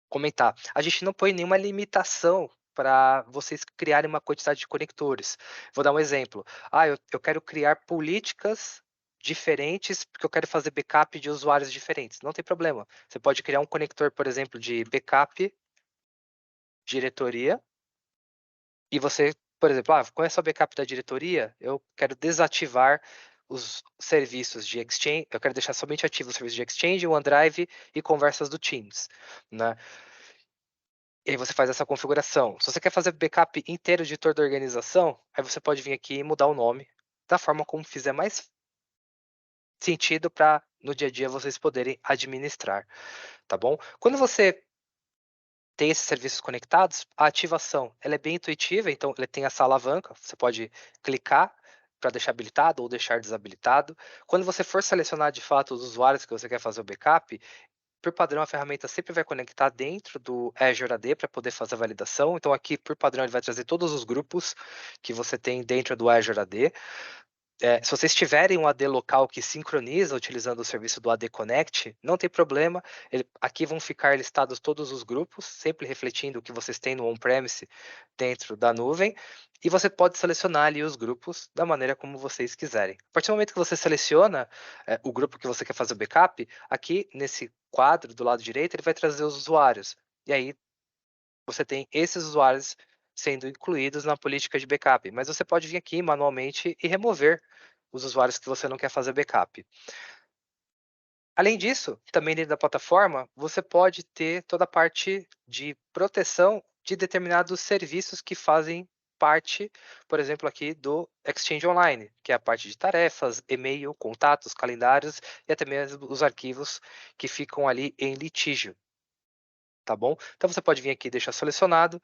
Comentar. A gente não põe nenhuma limitação para vocês criarem uma quantidade de conectores. Vou dar um exemplo. Eu quero criar políticas diferentes porque eu quero fazer backup de usuários diferentes. Não tem problema. Você pode criar um conector, por exemplo, de backup, diretoria, e você, por exemplo, com essa backup da diretoria, eu quero desativar os serviços de Exchange, eu quero deixar somente ativo os serviços de Exchange, OneDrive e conversas do Teams, né? E aí você faz essa configuração. Se você quer fazer backup inteiro de toda a organização, aí você pode vir aqui e mudar o nome da forma como fizer mais sentido para no dia a dia vocês poderem administrar, tá bom? Quando você tem esses serviços conectados, a ativação ela é bem intuitiva, então ele tem essa alavanca, você pode clicar para deixar habilitado ou deixar desabilitado. Quando você for selecionar de fato os usuários que você quer fazer o backup, por padrão, a ferramenta sempre vai conectar dentro do Azure AD para poder fazer a validação. Então, aqui, por padrão, ele vai trazer todos os grupos que você tem dentro do Azure AD. Se vocês tiverem um AD local que sincroniza utilizando o serviço do AD Connect, não tem problema. Aqui vão ficar listados todos os grupos, sempre refletindo o que vocês têm no on-premise dentro da nuvem. E você pode selecionar ali os grupos da maneira como vocês quiserem. A partir do momento que você seleciona o grupo que você quer fazer o backup, aqui nesse quadro do lado direito, ele vai trazer os usuários. E aí você tem esses usuários sendo incluídos na política de backup, mas você pode vir aqui manualmente e remover os usuários que você não quer fazer backup. Além disso, também dentro da plataforma, você pode ter toda a parte de proteção de determinados serviços que fazem parte, por exemplo, aqui do Exchange Online, que é a parte de tarefas, e-mail, contatos, calendários e até mesmo os arquivos que ficam ali em litígio, tá bom? Então você pode vir aqui e deixar selecionado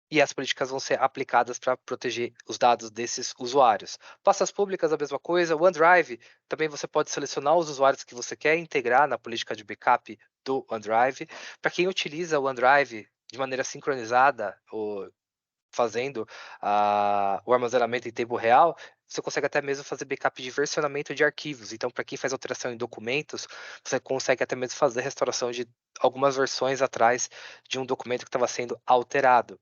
e as políticas vão ser aplicadas para proteger os dados desses usuários. Pastas públicas, a mesma coisa. O OneDrive, também você pode selecionar os usuários que você quer integrar na política de backup do OneDrive. Para quem utiliza o OneDrive de maneira sincronizada, ou fazendo o armazenamento em tempo real, você consegue até mesmo fazer backup de versionamento de arquivos. Então, para quem faz alteração em documentos, você consegue até mesmo fazer restauração de algumas versões atrás de um documento que estava sendo alterado.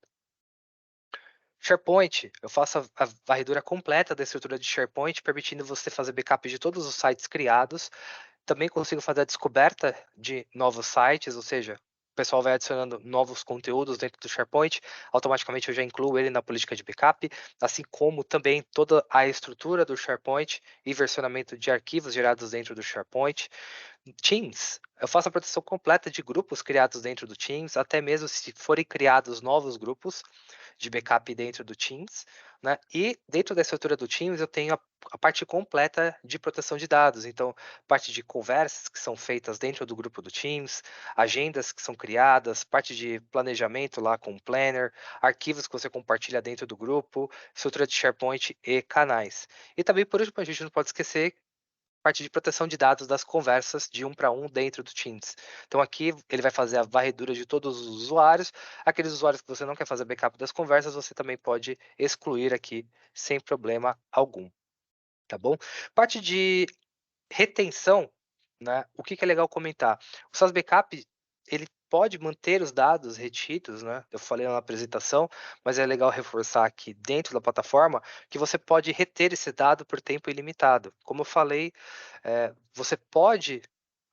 SharePoint, eu faço a varredura completa da estrutura de SharePoint, permitindo você fazer backup de todos os sites criados. Também consigo fazer a descoberta de novos sites, ou seja, o pessoal vai adicionando novos conteúdos dentro do SharePoint, automaticamente eu já incluo ele na política de backup, assim como também toda a estrutura do SharePoint e versionamento de arquivos gerados dentro do SharePoint. Teams, eu faço a proteção completa de grupos criados dentro do Teams, até mesmo se forem criados novos grupos de backup dentro do Teams, né? E dentro da estrutura do Teams eu tenho a parte completa de proteção de dados. Então, parte de conversas que são feitas dentro do grupo do Teams, agendas que são criadas, parte de planejamento lá com o Planner, arquivos que você compartilha dentro do grupo, estrutura de SharePoint e canais. E também, por último, a gente não pode esquecer parte de proteção de dados das conversas de um para um dentro do Teams. Então aqui ele vai fazer a varredura de todos os usuários. Aqueles usuários que você não quer fazer backup das conversas, você também pode excluir aqui sem problema algum, tá bom? Parte de retenção, né? O que é legal comentar? O SaaS Backup, ele pode manter os dados retidos, né? Eu falei na apresentação, mas é legal reforçar aqui dentro da plataforma que você pode reter esse dado por tempo ilimitado. Como eu falei, você pode,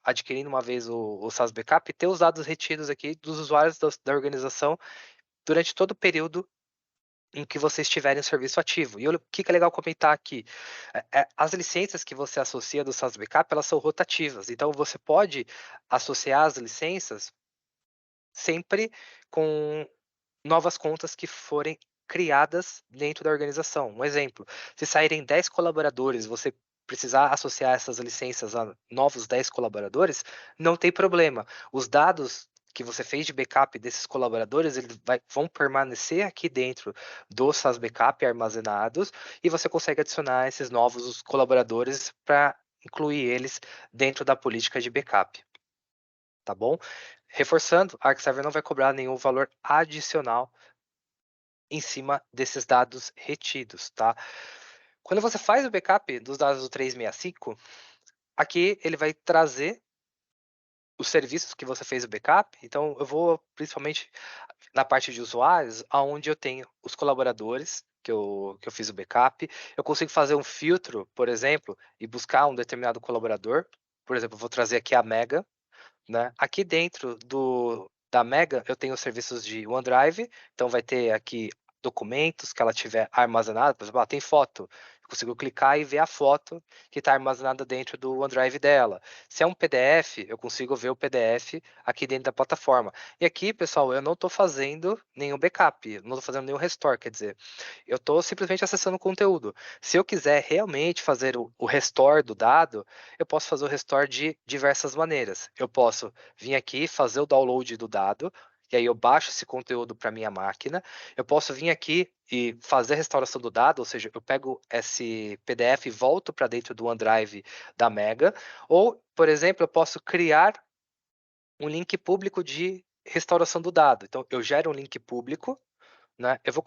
adquirindo uma vez o SaaS Backup, ter os dados retidos aqui dos usuários da organização durante todo o período em que você estiver em serviço ativo. E olha, o que é legal comentar aqui? As licenças que você associa do SaaS Backup, elas são rotativas. Então, você pode associar as licenças sempre com novas contas que forem criadas dentro da organização. Um exemplo, se saírem 10 colaboradores, você precisar associar essas licenças a novos 10 colaboradores, não tem problema. Os dados que você fez de backup desses colaboradores, vão permanecer aqui dentro do SaaS Backup armazenados e você consegue adicionar esses novos colaboradores para incluir eles dentro da política de backup, tá bom? Reforçando, a ArcServer não vai cobrar nenhum valor adicional em cima desses dados retidos, tá? Quando você faz o backup dos dados do 365, aqui ele vai trazer os serviços que você fez o backup. Então, eu vou principalmente na parte de usuários, aonde eu tenho os colaboradores que eu fiz o backup. Eu consigo fazer um filtro, por exemplo, e buscar um determinado colaborador. Por exemplo, eu vou trazer aqui a Mega, né? Aqui dentro da Mega, eu tenho os serviços de OneDrive, então vai ter aqui documentos que ela tiver armazenado, por exemplo, tem foto, eu consigo clicar e ver a foto que está armazenada dentro do OneDrive dela. Se é um PDF, eu consigo ver o PDF aqui dentro da plataforma. E aqui, pessoal, eu não estou fazendo nenhum backup, não estou fazendo nenhum restore, quer dizer, eu estou simplesmente acessando o conteúdo. Se eu quiser realmente fazer o restore do dado, eu posso fazer o restore de diversas maneiras. Eu posso vir aqui, fazer o download do dado, e aí eu baixo esse conteúdo para minha máquina. Eu posso vir aqui e fazer a restauração do dado, ou seja, eu pego esse PDF e volto para dentro do OneDrive da Mega. Ou, por exemplo, eu posso criar um link público de restauração do dado. Então, eu gero um link público, né? Eu vou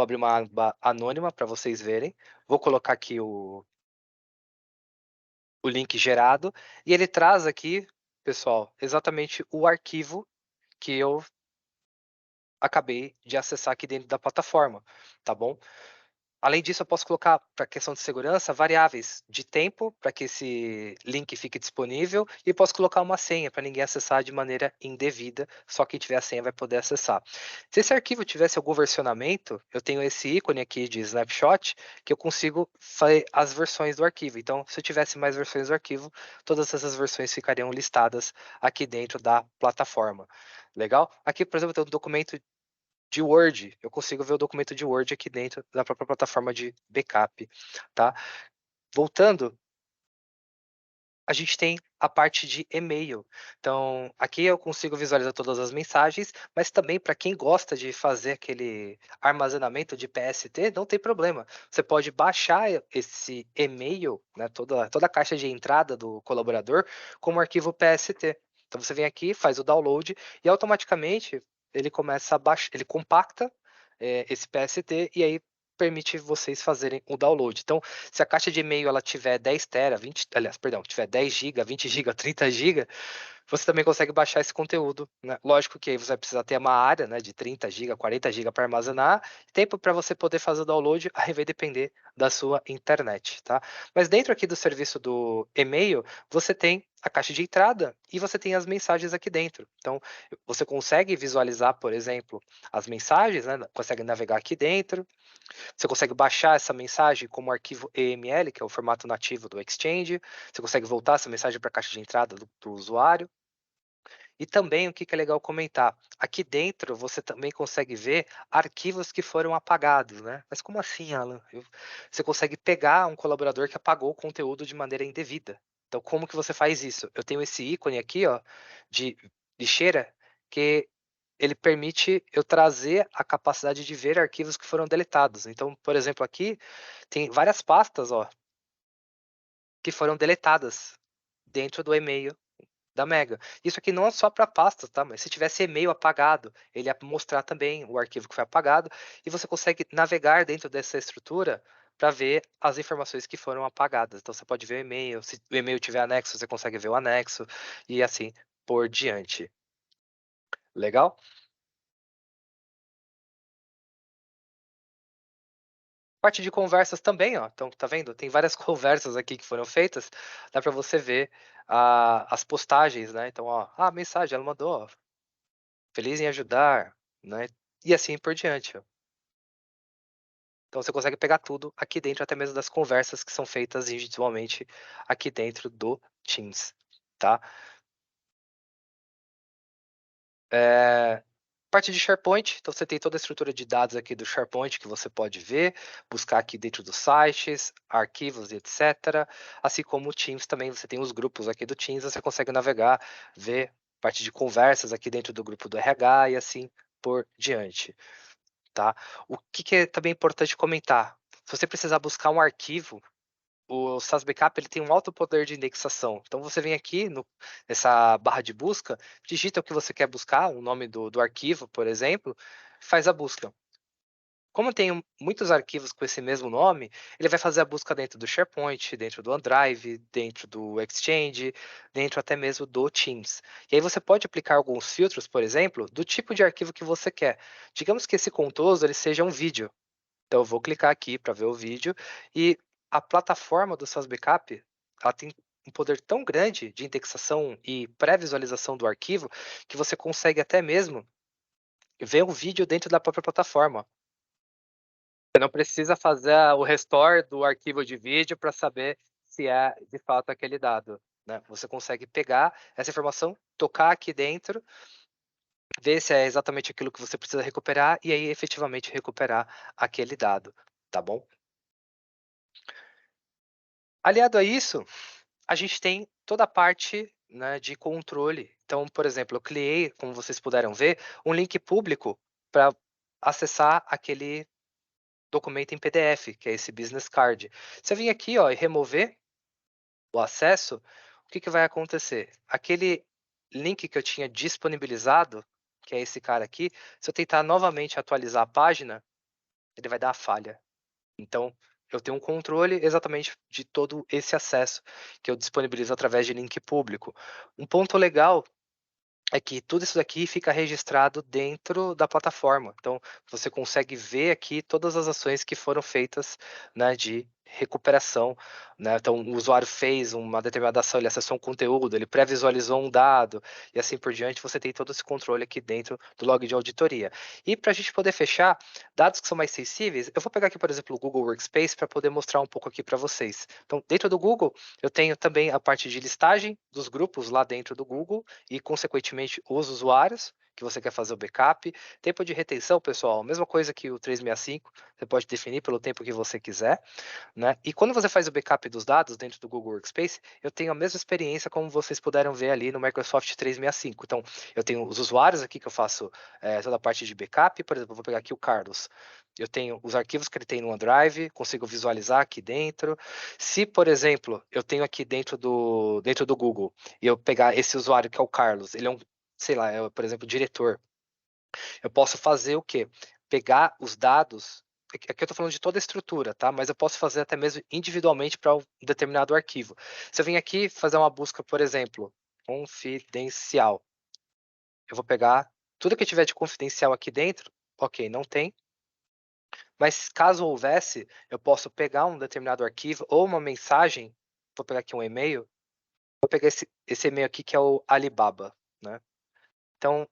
abrir uma aba anônima para vocês verem. Vou colocar aqui o link gerado, e ele traz aqui, pessoal, exatamente o arquivo que eu acabei de acessar aqui dentro da plataforma, tá bom? Além disso, eu posso colocar, para questão de segurança, variáveis de tempo para que esse link fique disponível e posso colocar uma senha para ninguém acessar de maneira indevida, só quem tiver a senha vai poder acessar. Se esse arquivo tivesse algum versionamento, eu tenho esse ícone aqui de snapshot que eu consigo fazer as versões do arquivo. Então, se eu tivesse mais versões do arquivo, todas essas versões ficariam listadas aqui dentro da plataforma. Legal? Aqui, por exemplo, tem um documento de Word, eu consigo ver o documento de Word aqui dentro da própria plataforma de backup, tá? Voltando, a gente tem a parte de e-mail. Então, aqui eu consigo visualizar todas as mensagens, mas também para quem gosta de fazer aquele armazenamento de PST, não tem problema. Você pode baixar esse e-mail, né, toda a caixa de entrada do colaborador, como arquivo PST. Então, você vem aqui, faz o download e automaticamente ele começa a baixar, ele compacta esse PST e aí permite vocês fazerem o download. Então, se a caixa de e-mail ela tiver 10 tera, 20, aliás, perdão, tiver 10 GB, 20 GB, 30 GB, você também consegue baixar esse conteúdo, né? Lógico que aí você vai precisar ter uma área, né, de 30 GB, 40 GB para armazenar, tempo para você poder fazer o download, aí vai depender da sua internet, tá? Mas dentro aqui do serviço do e-mail, você tem a caixa de entrada e você tem as mensagens aqui dentro. Então, você consegue visualizar, por exemplo, as mensagens, né? Consegue navegar aqui dentro. Você consegue baixar essa mensagem como arquivo EML, que é o formato nativo do Exchange. Você consegue voltar essa mensagem para a caixa de entrada do usuário. E também o que é legal comentar, aqui dentro você também consegue ver arquivos que foram apagados, né? Mas como assim, Alan? Você consegue pegar um colaborador que apagou o conteúdo de maneira indevida. Então, como que você faz isso? Eu tenho esse ícone aqui, ó, de lixeira, que ele permite eu trazer a capacidade de ver arquivos que foram deletados. Então, por exemplo, aqui tem várias pastas, ó, que foram deletadas dentro do e-mail da Mega. Isso aqui não é só para pastas, tá? Mas se tivesse e-mail apagado, ele ia mostrar também o arquivo que foi apagado e você consegue navegar dentro dessa estrutura para ver as informações que foram apagadas. Então você pode ver o e-mail, se o e-mail tiver anexo, você consegue ver o anexo e assim por diante. Legal? Parte de conversas também, ó. Então, tá vendo? Tem várias conversas aqui que foram feitas. Dá para você ver as postagens, né? Então, ó, a mensagem ela mandou, ó, feliz em ajudar, né? E assim por diante, ó. Então você consegue pegar tudo aqui dentro, até mesmo das conversas que são feitas individualmente aqui dentro do Teams, tá? Parte de SharePoint, então você tem toda a estrutura de dados aqui do SharePoint que você pode ver, buscar aqui dentro dos sites, arquivos e etc. Assim como o Teams também, você tem os grupos aqui do Teams, você consegue navegar, ver parte de conversas aqui dentro do grupo do RH e assim por diante, tá? O que é também importante comentar? Se você precisar buscar um arquivo, o SAS Backup ele tem um alto poder de indexação. Então você vem aqui nessa barra de busca, digita o que você quer buscar, o nome do arquivo, por exemplo, faz a busca. Como tem muitos arquivos com esse mesmo nome, ele vai fazer a busca dentro do SharePoint, dentro do OneDrive, dentro do Exchange, dentro até mesmo do Teams. E aí você pode aplicar alguns filtros, por exemplo, do tipo de arquivo que você quer. Digamos que esse contoso ele seja um vídeo. Então eu vou clicar aqui para ver o vídeo e a plataforma do SAS Backup, ela tem um poder tão grande de indexação e pré-visualização do arquivo que você consegue até mesmo ver um vídeo dentro da própria plataforma. Você não precisa fazer o restore do arquivo de vídeo para saber se é de fato aquele dado, né? Você consegue pegar essa informação, tocar aqui dentro, ver se é exatamente aquilo que você precisa recuperar e aí efetivamente recuperar aquele dado, tá bom? Aliado a isso, a gente tem toda a parte, né, de controle. Então, por exemplo, eu criei, como vocês puderam ver, um link público para acessar aquele documento em PDF, que é esse business card. Se eu vim aqui, ó, e remover o acesso, o que vai acontecer? Aquele link que eu tinha disponibilizado, que é esse cara aqui, se eu tentar novamente atualizar a página, ele vai dar a falha. Então, eu tenho um controle exatamente de todo esse acesso que eu disponibilizo através de link público. Um ponto legal é que tudo isso daqui fica registrado dentro da plataforma. Então, você consegue ver aqui todas as ações que foram feitas, né, de recuperação, né? Então, o usuário fez uma determinada ação, ele acessou um conteúdo, ele pré-visualizou um dado e assim por diante. Você tem todo esse controle aqui dentro do log de auditoria. E para a gente poder fechar, dados que são mais sensíveis, eu vou pegar aqui, por exemplo, o Google Workspace para poder mostrar um pouco aqui para vocês. Então, dentro do Google, eu tenho também a parte de listagem dos grupos lá dentro do Google e, consequentemente, os usuários que você quer fazer o backup. Tempo de retenção, pessoal, mesma coisa que o 365, você pode definir pelo tempo que você quiser, né? E quando você faz o backup dos dados dentro do Google Workspace, eu tenho a mesma experiência como vocês puderam ver ali no Microsoft 365. Então, eu tenho os usuários aqui que eu faço toda a parte de backup. Por exemplo, eu vou pegar aqui o Carlos. Eu tenho os arquivos que ele tem no OneDrive, consigo visualizar aqui dentro. Se, por exemplo, eu tenho aqui dentro do Google e eu pegar esse usuário que é o Carlos, ele é um, sei lá, por exemplo, diretor, eu posso fazer o quê? Pegar os dados, aqui eu estou falando de toda a estrutura, tá? Mas eu posso fazer até mesmo individualmente para um determinado arquivo. Se eu vim aqui fazer uma busca, por exemplo, confidencial, eu vou pegar tudo que tiver de confidencial aqui dentro, ok, não tem, mas caso houvesse, eu posso pegar um determinado arquivo ou uma mensagem, vou pegar aqui um e-mail, vou pegar esse e-mail aqui que é o Alibaba, né? Então,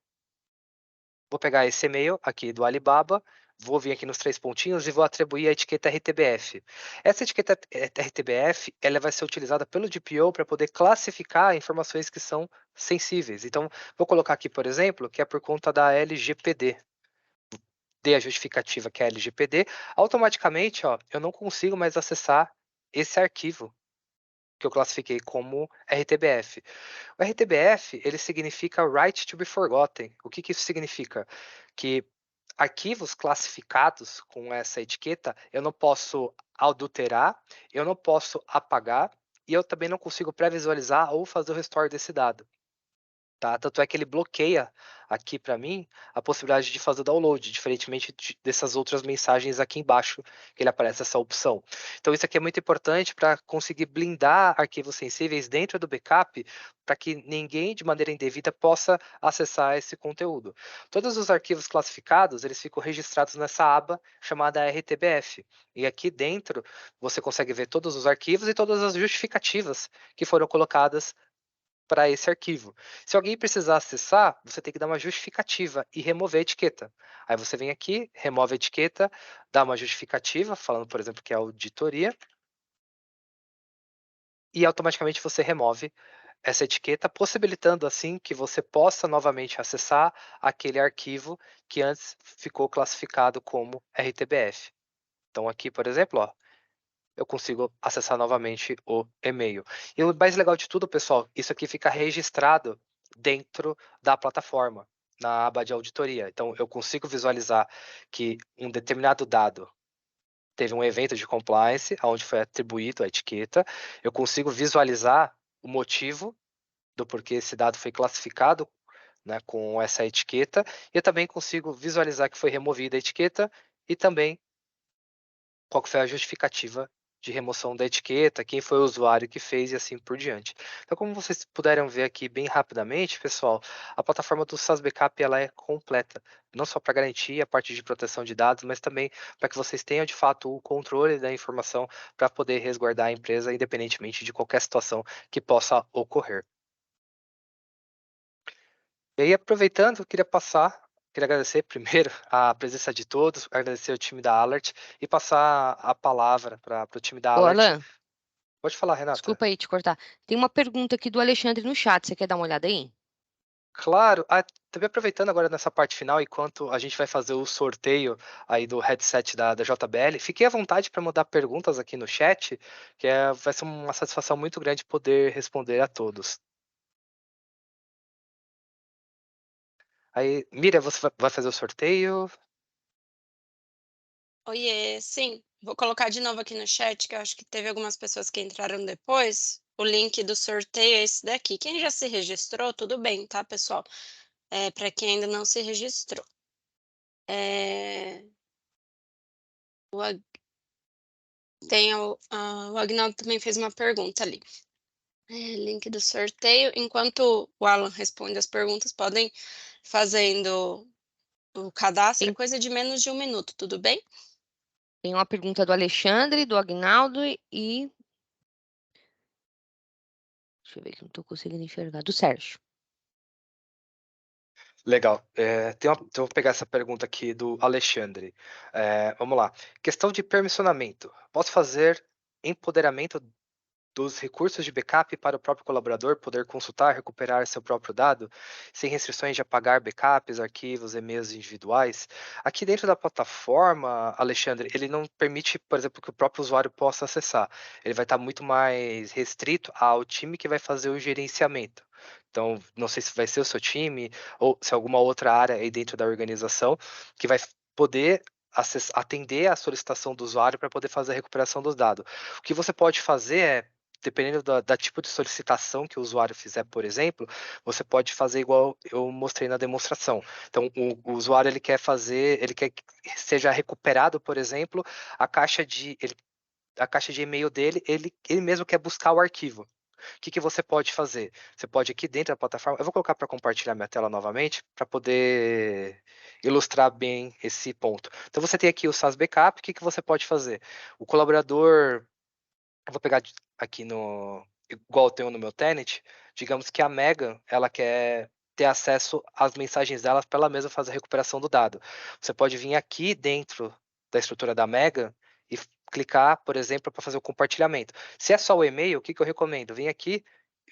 vou pegar esse e-mail aqui do Alibaba, vou vir aqui nos 3 pontinhos e vou atribuir a etiqueta RTBF. Essa etiqueta RTBF, ela vai ser utilizada pelo DPO para poder classificar informações que são sensíveis. Então, vou colocar aqui, por exemplo, que é por conta da LGPD. Dê a justificativa que é LGPD, automaticamente, ó, eu não consigo mais acessar esse arquivo que eu classifiquei como RTBF. O RTBF, ele significa Right to be Forgotten. O que isso significa? Que arquivos classificados com essa etiqueta, eu não posso adulterar, eu não posso apagar e eu também não consigo pré-visualizar ou fazer o restore desse dado. Tá? Tanto é que ele bloqueia aqui para mim a possibilidade de fazer o download, diferentemente dessas outras mensagens aqui embaixo, que ele aparece essa opção. Então isso aqui é muito importante para conseguir blindar arquivos sensíveis dentro do backup, para que ninguém de maneira indevida possa acessar esse conteúdo. Todos os arquivos classificados, eles ficam registrados nessa aba chamada RTBF. E aqui dentro você consegue ver todos os arquivos e todas as justificativas que foram colocadas para esse arquivo. Se alguém precisar acessar, você tem que dar uma justificativa e remover a etiqueta. Aí você vem aqui, remove a etiqueta, dá uma justificativa, falando, por exemplo, que é auditoria, e automaticamente você remove essa etiqueta, possibilitando assim que você possa novamente acessar aquele arquivo que antes ficou classificado como RTBF. Então aqui, por exemplo, ó, eu consigo acessar novamente o e-mail. E o mais legal de tudo, pessoal, isso aqui fica registrado dentro da plataforma, na aba de auditoria. Então, eu consigo visualizar que um determinado dado teve um evento de compliance, onde foi atribuído a etiqueta. Eu consigo visualizar o motivo do porquê esse dado foi classificado, né, com essa etiqueta. E eu também consigo visualizar que foi removida a etiqueta e também qual que foi a justificativa de remoção da etiqueta, quem foi o usuário que fez e assim por diante. Então, como vocês puderam ver aqui bem rapidamente, pessoal, a plataforma do SaaS Backup ela é completa, não só para garantir a parte de proteção de dados, mas também para que vocês tenham de fato o controle da informação para poder resguardar a empresa independentemente de qualquer situação que possa ocorrer. E aí, aproveitando, eu queria agradecer primeiro a presença de todos, agradecer ao time da Alert e passar a palavra para o time da Ô, Alert. Alan, Pode falar, Renata. desculpa aí te cortar. Tem uma pergunta aqui do Alexandre no chat. Você quer dar uma olhada aí? Claro, também aproveitando agora nessa parte final, enquanto a gente vai fazer o sorteio aí do headset da JBL, fiquem à vontade para mandar perguntas aqui no chat, vai ser uma satisfação muito grande poder responder a todos. Aí, Miriam, você vai fazer o sorteio? Oiê, sim. Vou colocar de novo aqui no chat, que eu acho que teve algumas pessoas que entraram depois. O link do sorteio é esse daqui. Quem já se registrou, tudo bem, tá, pessoal? Para quem ainda não se registrou. É, o, Ag- o Agnaldo também fez uma pergunta ali. Link do sorteio. Enquanto o Alan responde as perguntas, podem fazendo o cadastro, é Tem, coisa de menos de 1 minuto, tudo bem? tem uma pergunta do Alexandre, do Agnaldo e. Deixa eu ver que não estou conseguindo enxergar. Do Sérgio. Legal. Então, eu vou pegar essa pergunta aqui do Alexandre. Vamos lá. Questão de permissionamento. Posso fazer empoderamento dos recursos de backup para o próprio colaborador poder consultar, recuperar seu próprio dado, sem restrições de apagar backups, arquivos, e-mails individuais. Aqui dentro da plataforma, Alexandre, ele não permite, por exemplo, que o próprio usuário possa acessar. Ele vai estar muito mais restrito ao time que vai fazer o gerenciamento. Então, não sei se vai ser o seu time ou se é alguma outra área aí dentro da organização que vai poder atender a solicitação do usuário para poder fazer a recuperação dos dados. O que você pode fazer é, dependendo da tipo de solicitação que o usuário fizer, por exemplo, você pode fazer igual eu mostrei na demonstração. Então, o usuário ele quer que seja recuperado, por exemplo, a caixa de e-mail dele, ele mesmo quer buscar o arquivo. O que você pode fazer? Você pode aqui dentro da plataforma, eu vou colocar para compartilhar minha tela novamente, para poder ilustrar bem esse ponto. Então você tem aqui o SaaS Backup, o que você pode fazer? O colaborador, eu vou pegar aqui no, igual eu tenho no meu tenant, digamos que a Megan, ela quer ter acesso às mensagens dela para ela mesma fazer a recuperação do dado. Você pode vir aqui dentro da estrutura da Megan e clicar, por exemplo, para fazer o compartilhamento. Se é só o e-mail, o que eu recomendo? Vem aqui,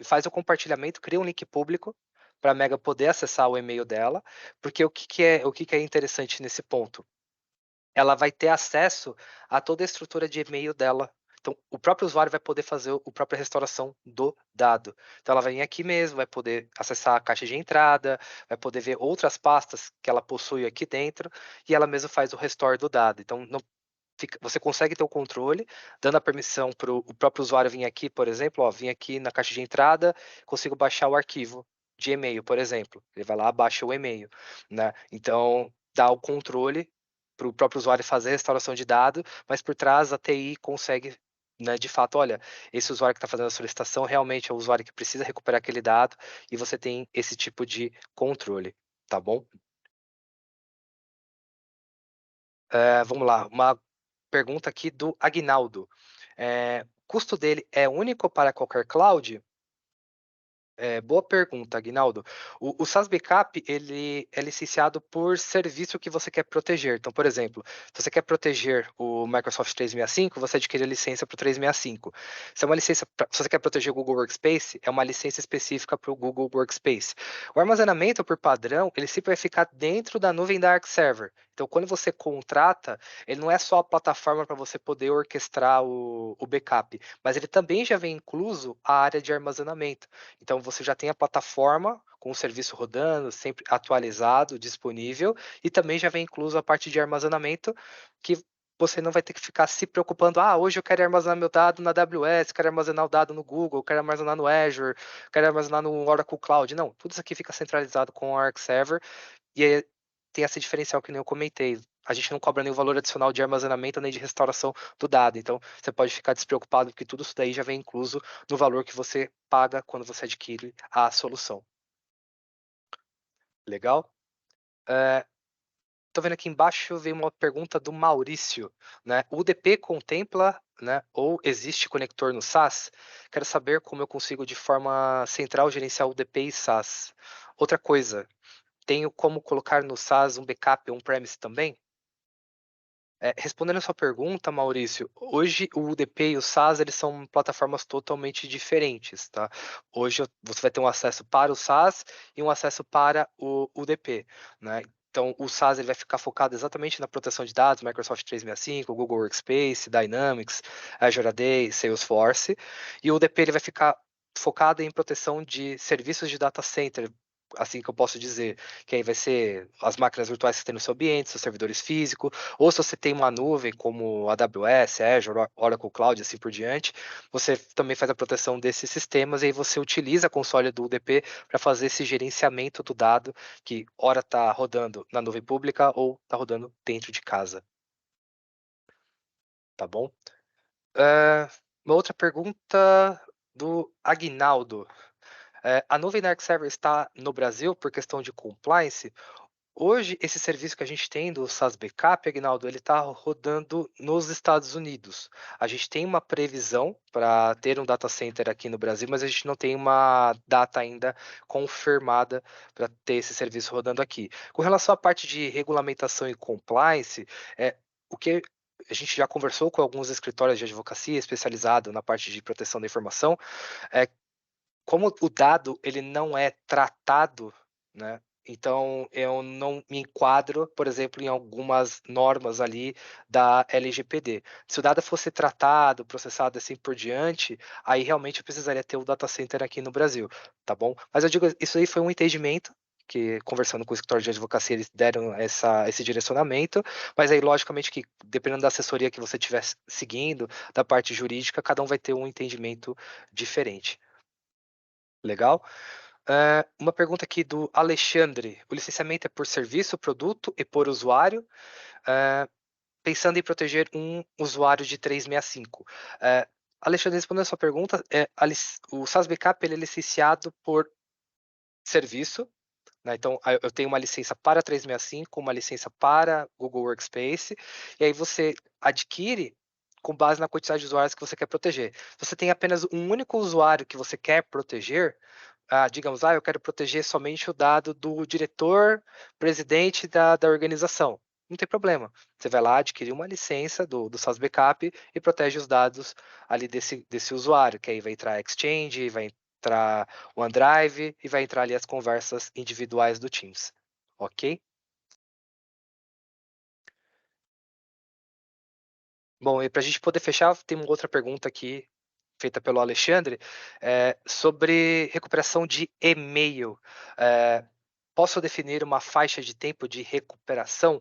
faz o compartilhamento, cria um link público para a Mega poder acessar o e-mail dela, porque o que é interessante nesse ponto? Ela vai ter acesso a toda a estrutura de e-mail dela. Então, o próprio usuário vai poder fazer a própria restauração do dado. Então, ela vai vir aqui mesmo, vai poder acessar a caixa de entrada, vai poder ver outras pastas que ela possui aqui dentro, e ela mesma faz o restore do dado. Então, você consegue ter o controle, dando a permissão para o próprio usuário vir aqui, por exemplo, ó, vim aqui na caixa de entrada, consigo baixar o arquivo de e-mail, por exemplo. Ele vai lá, baixa o e-mail, né? Então, dá o controle para o próprio usuário fazer a restauração de dado, mas por trás a TI consegue, né, de fato, olha, esse usuário que está fazendo a solicitação realmente é o usuário que precisa recuperar aquele dado e você tem esse tipo de controle, tá bom? Vamos lá, uma pergunta aqui do Agnaldo. O custo dele é único para qualquer cloud? Boa pergunta, Aguinaldo. O SaaS Backup, ele é licenciado por serviço que você quer proteger. Então, por exemplo, se você quer proteger o Microsoft 365, você adquire a licença para o 365. Se é uma licença, se você quer proteger o Google Workspace, é uma licença específica para o Google Workspace. O armazenamento, por padrão, ele sempre vai ficar dentro da nuvem da Arc Server. Então, quando você contrata, ele não é só a plataforma para você poder orquestrar o backup, mas ele também já vem incluso a área de armazenamento. Então, você já tem a plataforma com o serviço rodando, sempre atualizado, disponível, e também já vem incluso a parte de armazenamento, que você não vai ter que ficar se preocupando, hoje eu quero armazenar meu dado na AWS, quero armazenar o dado no Google, quero armazenar no Azure, quero armazenar no Oracle Cloud. Não, tudo isso aqui fica centralizado com o Arc Server, e aí tem esse diferencial que nem eu comentei. A gente não cobra nenhum valor adicional de armazenamento nem de restauração do dado. Então, você pode ficar despreocupado, porque tudo isso daí já vem incluso no valor que você paga quando você adquire a solução. Legal? Estou vendo aqui embaixo, veio uma pergunta do Maurício, né? O UDP contempla, né, ou existe conector no SaaS? Quero saber como eu consigo, de forma central, gerenciar o UDP e SaaS. Outra coisa, tenho como colocar no SaaS um backup on-premise também? Respondendo a sua pergunta, Maurício, hoje o UDP e o SaaS eles são plataformas totalmente diferentes, tá? Hoje você vai ter um acesso para o SaaS e um acesso para o UDP, né? Então, o SaaS ele vai ficar focado exatamente na proteção de dados, Microsoft 365, Google Workspace, Dynamics, Azure AD, Salesforce, e o UDP ele vai ficar focado em proteção de serviços de data center, assim que eu posso dizer, que aí vai ser as máquinas virtuais que você tem no seu ambiente, seus servidores físicos, ou se você tem uma nuvem como AWS, Azure, Oracle Cloud, assim por diante, você também faz a proteção desses sistemas e aí você utiliza a console do UDP para fazer esse gerenciamento do dado que ora está rodando na nuvem pública ou está rodando dentro de casa. Tá bom? Uma outra pergunta do Agnaldo. A nuvem da Arc Server está no Brasil por questão de compliance? Hoje, esse serviço que a gente tem do SaaS Backup, Agnaldo, ele está rodando nos Estados Unidos. A gente tem uma previsão para ter um data center aqui no Brasil, mas a gente não tem uma data ainda confirmada para ter esse serviço rodando aqui. Com relação à parte de regulamentação e compliance, o que a gente já conversou com alguns escritórios de advocacia especializados na parte de proteção da informação, como o dado ele não é tratado, né? Então eu não me enquadro, por exemplo, em algumas normas ali da LGPD. Se o dado fosse tratado, processado assim por diante, aí realmente eu precisaria ter o data center aqui no Brasil, tá bom? Mas eu digo, isso aí foi um entendimento que, conversando com o escritório de advocacia, eles deram esse direcionamento, mas aí, logicamente, que dependendo da assessoria que você estiver seguindo, da parte jurídica, cada um vai ter um entendimento diferente. Legal? Uma pergunta aqui do Alexandre. O licenciamento é por serviço, produto e por usuário, pensando em proteger um usuário de 365. Alexandre, respondendo a sua pergunta, o SaaS Backup ele é licenciado por serviço, né? Então, eu tenho uma licença para 365, uma licença para Google Workspace, e aí você adquire com base na quantidade de usuários que você quer proteger. Se você tem apenas um único usuário que você quer proteger, digamos, eu quero proteger somente o dado do diretor, presidente da organização. Não tem problema. Você vai lá, adquirir uma licença do SaaS Backup e protege os dados ali desse usuário, que aí vai entrar Exchange, vai entrar o OneDrive e vai entrar ali as conversas individuais do Teams. Ok? Bom, e para a gente poder fechar, tem uma outra pergunta aqui feita pelo Alexandre, sobre recuperação de e-mail. Posso definir uma faixa de tempo de recuperação?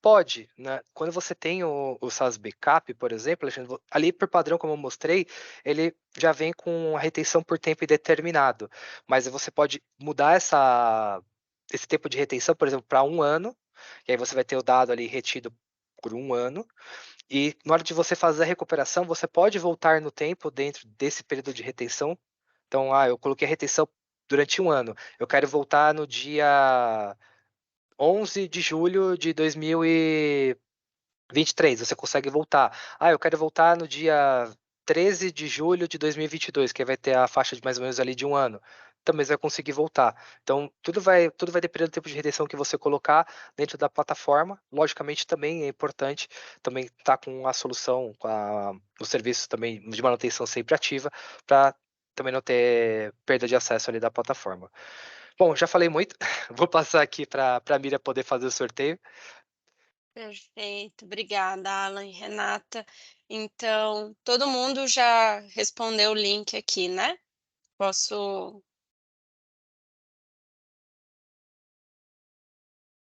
Pode, né? Quando você tem o SaaS Backup, por exemplo, Alexandre, ali por padrão, como eu mostrei, ele já vem com a retenção por tempo indeterminado. Mas você pode mudar esse tempo de retenção, por exemplo, para 1 ano, e aí você vai ter o dado ali retido por 1 ano. E na hora de você fazer a recuperação, você pode voltar no tempo dentro desse período de retenção. Então, eu coloquei a retenção durante 1 ano. Eu quero voltar no dia 11 de julho de 2023, você consegue voltar. Eu quero voltar no dia 13 de julho de 2022, que aí vai ter a faixa de mais ou menos ali de 1 ano. Também você vai conseguir voltar. Então, tudo vai depender do tempo de retenção que você colocar dentro da plataforma. Logicamente, também é importante também estar com a solução, o serviço também de manutenção sempre ativa, para também não ter perda de acesso ali da plataforma. Bom, já falei muito. Vou passar aqui para a Miriam poder fazer o sorteio. Perfeito, obrigada, Alan e Renata. Então, todo mundo já respondeu o link aqui, né? Posso